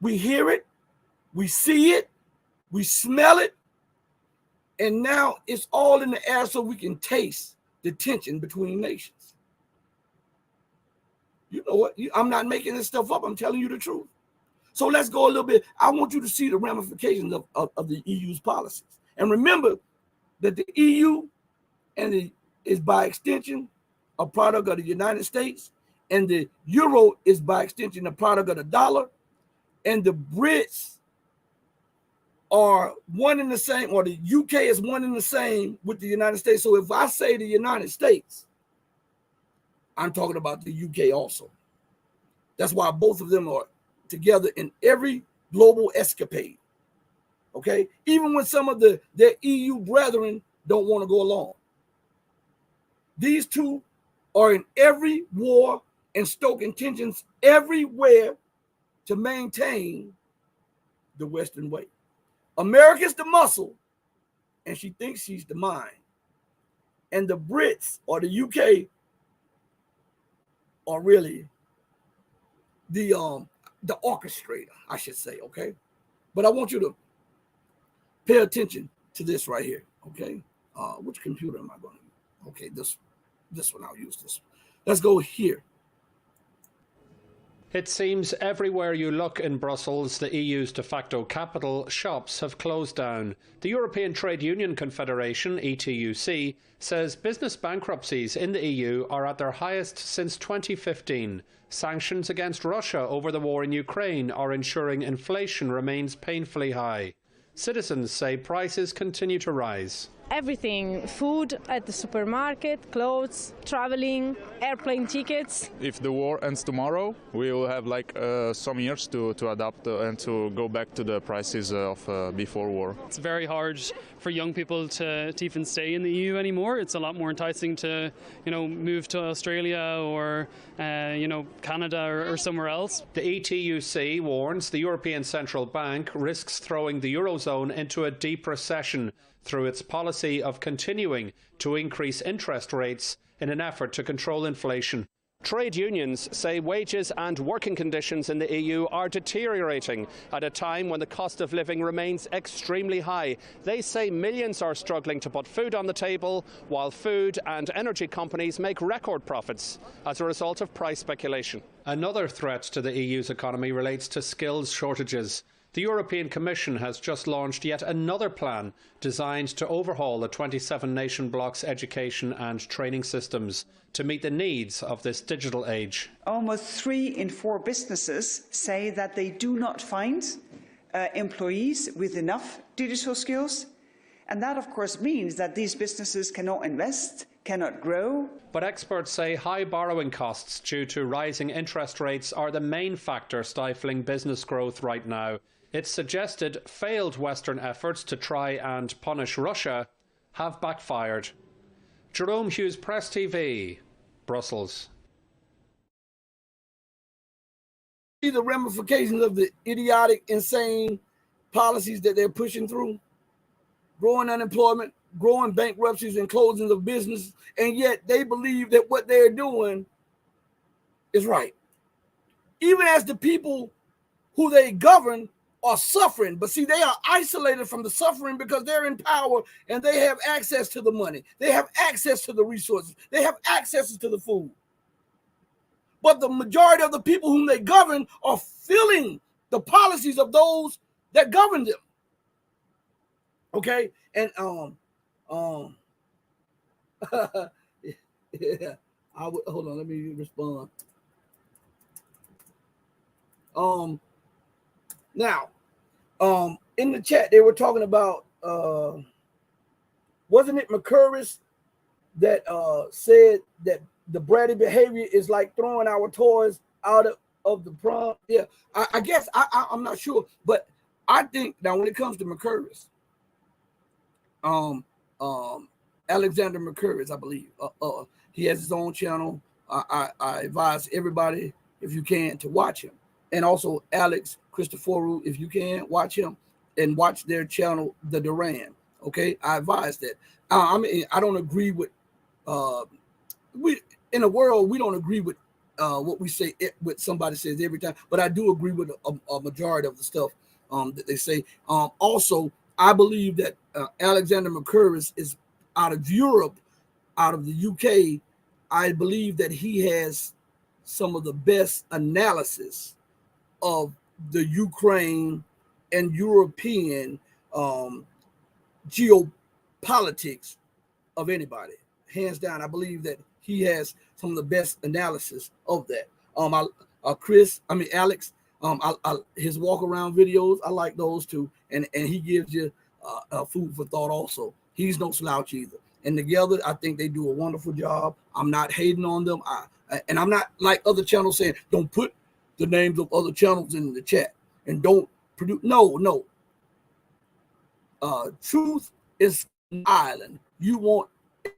We hear it, we see it, we smell it, and now it's all in the air so we can taste the tension between nations. You know what? I'm not making this stuff up. I'm telling you the truth. So let's go a little bit. I want you to see the ramifications of the EU's policies. And remember that the EU is by extension a product of the United States, and the euro is by extension a product of the dollar, and the Brits are one and the same, or the UK is one and the same with the United States. So if I say the United States, I'm talking about the UK also. That's why both of them are together in every global escapade. Okay? Even when some of their EU brethren don't want to go along. These two are in every war and stoking tensions everywhere to maintain the Western way. America's the muscle, and she thinks she's the mind. And the Brits or the UK are really the orchestrator, I should say, okay? But I want you to pay attention to this right here, okay? Which computer am I going to use? Okay, this one, I'll use this. Let's go here. It seems everywhere you look in Brussels, the EU's de facto capital, shops have closed down. The European Trade Union Confederation, Ep.2, says business bankruptcies in the EU are at their highest since 2015. Sanctions against Russia over the war in Ukraine are ensuring inflation remains painfully high. Citizens say prices continue to rise. Everything, food at the supermarket, clothes, traveling, airplane tickets. If the war ends tomorrow, we will have some years to adapt and to go back to the prices of before war. It's very hard for young people to even stay in the EU anymore. It's a lot more enticing to, move to Australia or, Canada or somewhere else. The ETUC warns the European Central Bank risks throwing the Eurozone into a deep recession through its policy of continuing to increase interest rates in an effort to control inflation. Trade unions say wages and working conditions in the EU are deteriorating at a time when the cost of living remains extremely high. They say millions are struggling to put food on the table, while food and energy companies make record profits as a result of price speculation. Another threat to the EU's economy relates to skills shortages. The European Commission has just launched yet another plan designed to overhaul the 27 nation bloc's education and training systems to meet the needs of this digital age. Almost 3 in 4 businesses say that they do not find employees with enough digital skills. And that, of course, means that these businesses cannot invest, cannot grow. But experts say high borrowing costs due to rising interest rates are the main factor stifling business growth right now. It's suggested failed Western efforts to try and punish Russia have backfired. Jerome Hughes, Press TV, Brussels. See the ramifications of the idiotic, insane policies that they're pushing through? Growing unemployment, growing bankruptcies and closings of business, and yet they believe that what they're doing is right. Even as the people who they govern are suffering. But see, they are isolated from the suffering because they're in power and they have access to the money. They have access to the resources. They have access to the food. But the majority of the people whom they govern are feeling the policies of those that govern them. Okay? And yeah, I would hold on, let me respond. Now, in the chat, they were talking about wasn't it McCurris that said that the bratty behavior is like throwing our toys out of the prom? Yeah, I guess I'm not sure, but I think now when it comes to McCurris, Alexander McCurris, I believe, he has his own channel. I advise everybody, if you can, to watch him, and also Alex Christoforou, if you can, watch him and watch their channel, The Duran. Okay, I advise that. I mean, I don't agree with we in the world we don't agree with what we say, what somebody says every time, but I do agree with a majority of the stuff that they say. Also, I believe that Alexander McCurris is out of Europe, out of the UK. I believe that he has some of the best analysis of the Ukraine and European geopolitics of anybody. Hands down, I believe that he has some of the best analysis of that. Alex, his walk around videos, I like those too, and he gives you food for thought. Also, he's no slouch either. And together, I think they do a wonderful job. I'm not hating on them, and I'm not like other channels saying don't put the names of other channels in the chat and don't produce. No. Truth is an island. You want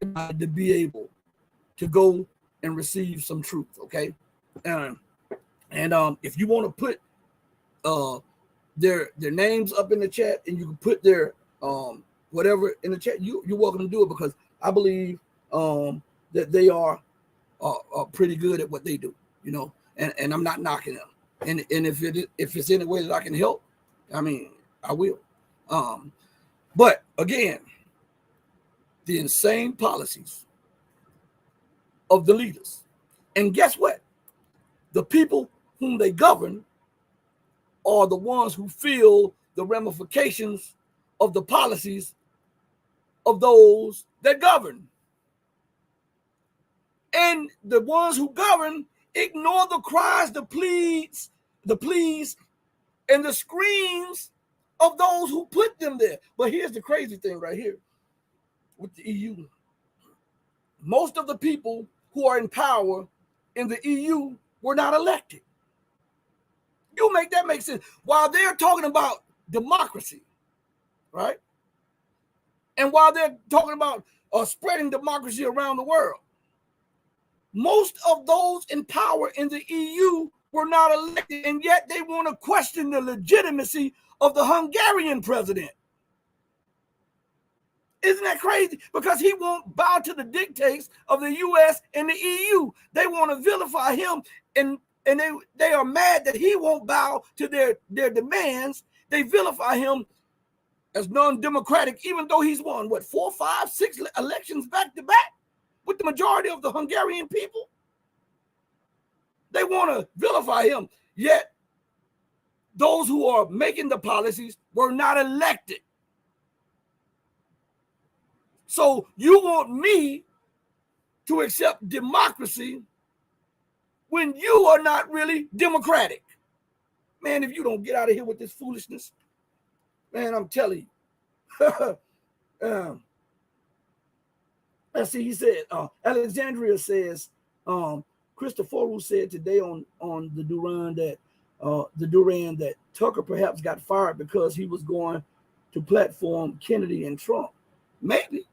everybody to be able to go and receive some truth, okay? And if you want to put their names up in the chat and you can put their whatever in the chat, you're welcome to do it, because I believe that they are pretty good at what they do, you know, and I'm not knocking them. And if it's any way that I can help, I mean, I will. But again, the insane policies of the leaders. And guess what? The people whom they govern are the ones who feel the ramifications of the policies of those that govern. And the ones who govern ignore the cries, the pleas, and the screams of those who put them there. But here's the crazy thing right here with the EU. Most of the people who are in power in the EU were not elected. You make that make sense. While they're talking about democracy, right? And while they're talking about spreading democracy around the world, most of those in power in the EU were not elected, and yet they want to question the legitimacy of the Hungarian president. Isn't that crazy? Because he won't bow to the dictates of the US and the EU. They want to vilify him, and they are mad that he won't bow to their demands. They vilify him as non-democratic, even though he's won, 4, 5, 6 elections back to back with the majority of the Hungarian people. They want to vilify him, yet those who are making the policies were not elected. So you want me to accept democracy when you are not really democratic? Man, if you don't get out of here with this foolishness, man, I'm telling you. Let's see, he said, Alexandria says, Christoforou said today on the Duran that Tucker perhaps got fired because he was going to platform Kennedy and Trump. Maybe.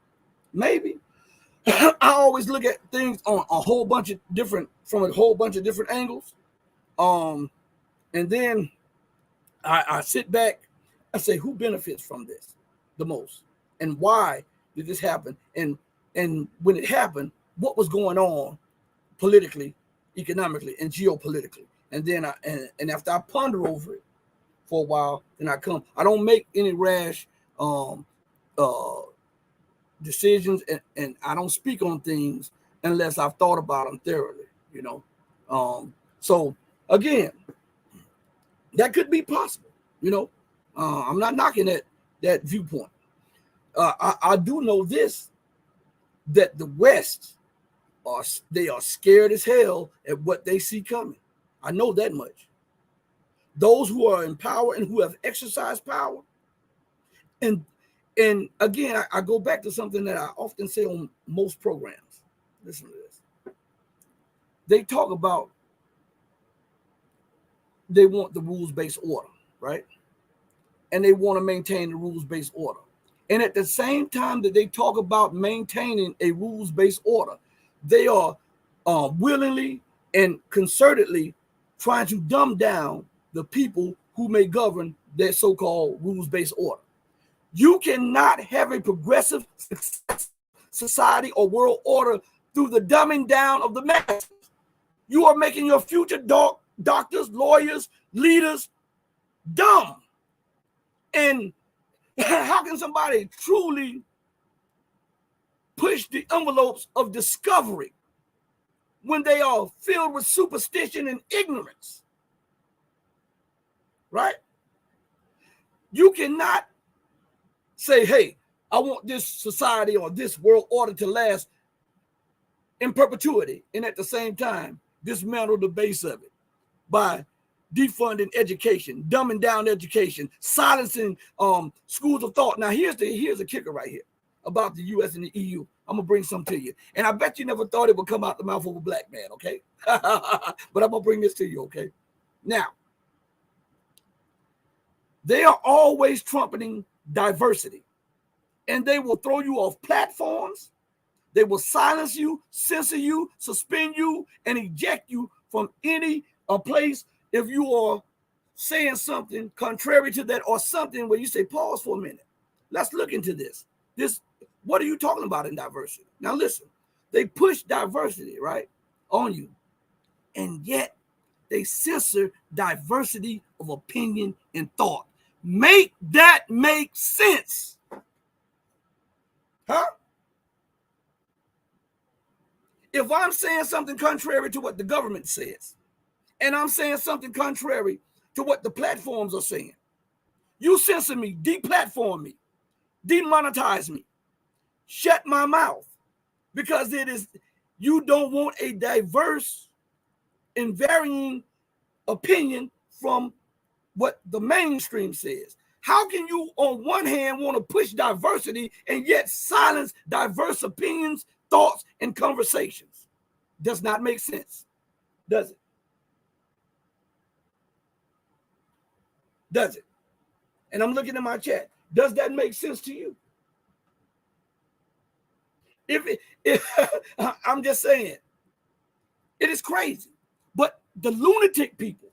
I always look at things on from a whole bunch of different angles. And then I sit back, I say, who benefits from this the most? And why did this happen? And when it happened, what was going on politically economically and geopolitically. And then and after I ponder over it for a while, then I don't make any rash decisions, and I don't speak on things unless I've thought about them thoroughly, So again, that could be possible, I'm not knocking that viewpoint. I do know this, that the West are scared as hell at what they see coming. I know that much. Those who are in power and who have exercised power, and again, I go back to something that I often say on most programs. Listen to this. They talk about they want the rules-based order, right? And they want to maintain the rules-based order. And at the same time that they talk about maintaining a rules-based order, they are willingly and concertedly trying to dumb down the people who may govern their so-called rules-based order. You cannot have a progressive society or world order through the dumbing down of the masses. You are making your future doctors, lawyers, leaders dumb. And how can somebody truly push the envelopes of discovery when they are filled with superstition and ignorance? Right? You cannot say, hey, I want this society or this world order to last in perpetuity, and at the same time dismantle the base of it by defunding education, dumbing down education, silencing schools of thought. Now here's the kicker right here about the US and the EU. I'm gonna bring some to you, and I bet you never thought it would come out the mouth of a black man, okay? But I'm gonna bring this to you, okay? Now, they are always trumpeting diversity, and they will throw you off platforms. They will silence you, censor you, suspend you, and eject you from any place if you are saying something contrary to that, or something where you say, pause for a minute. Let's look into this. What are you talking about in diversity? Now listen, they push diversity, right, on you, and yet they censor diversity of opinion and thought. Make that make sense. Huh? If I'm saying something contrary to what the government says, and I'm saying something contrary to what the platforms are saying, you censor me, deplatform me, demonetize me, shut my mouth, because you don't want a diverse and varying opinion from what the mainstream says. How can you, on one hand, want to push diversity and yet silence diverse opinions, thoughts, and conversations? Does not make sense, does it? Does it? And I'm looking at my chat. Does that make sense to you? I'm just saying, it is crazy. But the lunatic people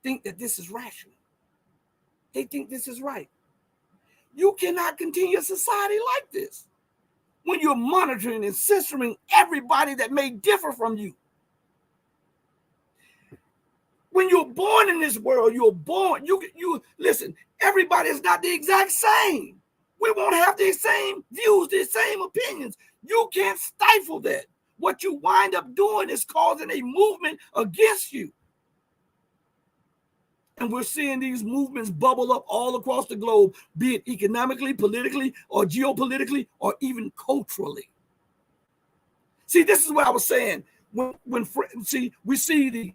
think that this is rational. They think this is right. You cannot continue a society like this when you're monitoring and censoring everybody that may differ from you. When you're born in this world, you're born, you listen, everybody is not the exact same. We won't have the same views, the same opinions. You can't stifle that. What you wind up doing is causing a movement against you. And we're seeing these movements bubble up all across the globe, be it economically, politically, or geopolitically, or even culturally. See, this is what I was saying. When we see the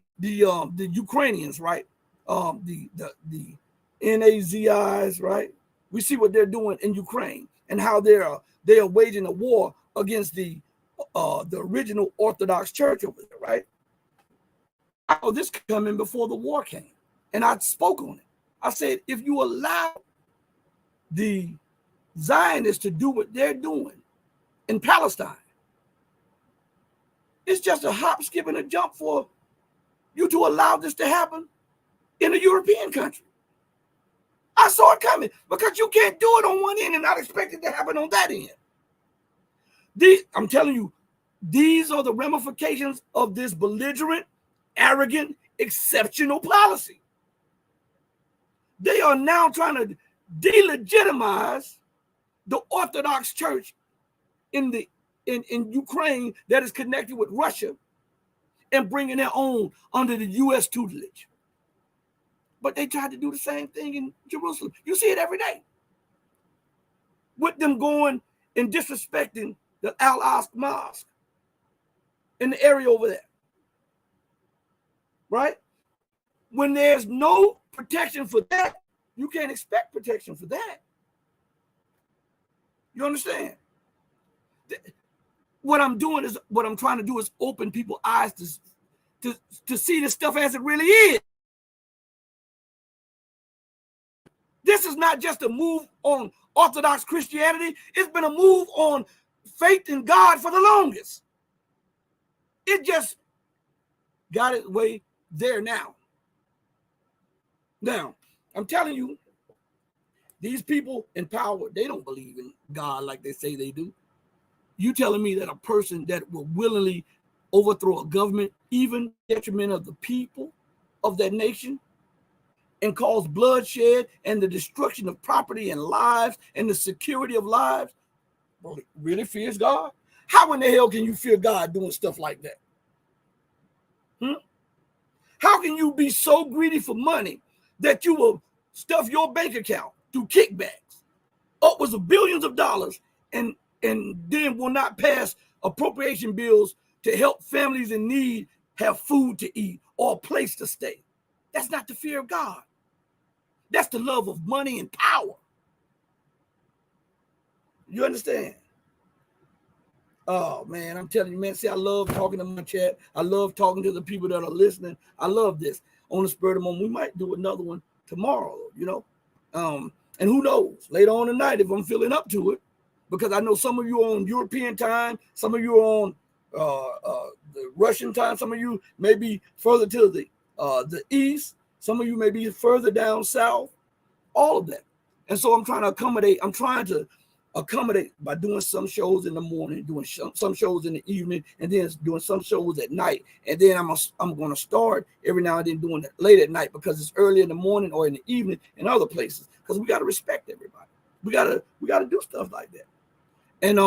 Ukrainians, right? The Nazis, right? We see what they're doing in Ukraine and how they are waging a war against the original Orthodox Church over there, right? Oh, this coming before the war came. And I spoke on it. I said, if you allow the Zionists to do what they're doing in Palestine, it's just a hop, skip, and a jump for you to allow this to happen in a European country. I saw it coming, because you can't do it on one end and not expect it to happen on that end. I'm telling you, These are the ramifications of this belligerent, arrogant, exceptional policy. They are now trying to delegitimize the Orthodox Church in Ukraine that is connected with Russia and bringing their own under the U.S. tutelage. But they tried to do the same thing in Jerusalem. You see it every day. With them going and disrespecting the Al-Aqsa Mosque in the area over there. Right? When there's no protection for that, you can't expect protection for that. You understand? What I'm trying to do is open people's eyes to see this stuff as it really is. This is not just a move on Orthodox Christianity. It's been a move on faith in God for the longest. It just got its way there now. Now, I'm telling you, these people in power, they don't believe in God like they say they do. You telling me that a person that will willingly overthrow a government, even detriment of the people of that nation, and cause bloodshed and the destruction of property and lives and the security of lives, really fears God? How in the hell can you fear God doing stuff like that? How can you be so greedy for money that you will stuff your bank account through kickbacks, upwards of billions of dollars, and then will not pass appropriation bills to help families in need have food to eat or a place to stay? That's not the fear of God. That's the love of money and power. You understand? Oh, man, I'm telling you, man. See, I love talking to my chat. I love talking to the people that are listening. I love this. On the spur of the moment, we might do another one tomorrow, you know. And who knows, later on tonight, if I'm feeling up to it, because I know some of you are on European time, some of you are on the Russian time, some of you may be further to the east, some of you may be further down south, all of that. And so I'm trying to accommodate by doing some shows in the morning, doing some shows in the evening, and then doing some shows at night. And then I'm going to start every now and then doing it late at night because it's early in the morning or in the evening in other places, because we got to respect everybody. We got to do stuff like that. And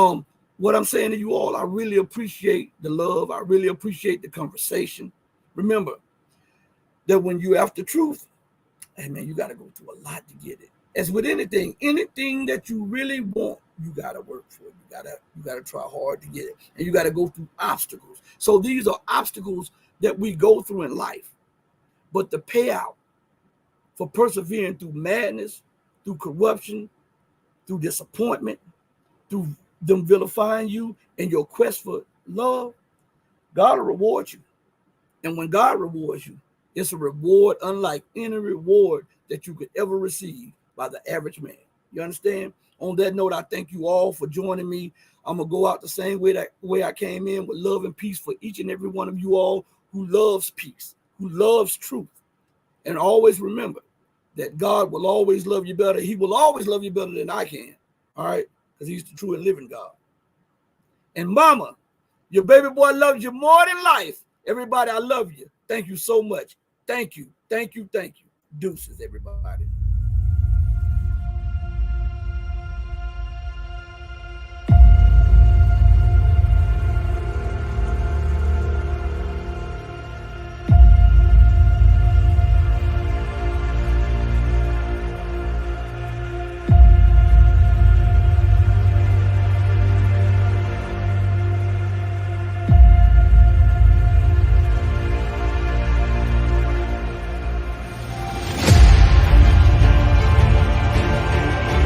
what I'm saying to you all, I really appreciate the love. I really appreciate the conversation. Remember that when you after truth, hey man, you got to go through a lot to get it. As with anything that you really want, you got to work for it. You got to try hard to get it. And you got to go through obstacles. So these are obstacles that we go through in life. But the payout for persevering through madness, through corruption, through disappointment, through them vilifying you in your quest for love, God will reward you. And when God rewards you, it's a reward unlike any reward that you could ever receive by the average man. You understand? On that note, I thank you all for joining me. I'm going to go out the same way I came in, with love and peace for each and every one of you all who loves peace, who loves truth. And always remember that God will always love you better. He will always love you better than I can. All right? Because he's the true and living God. And mama, your baby boy loves you more than life. Everybody, I love you. Thank you so much. Thank you. Thank you. Thank you. Deuces, everybody.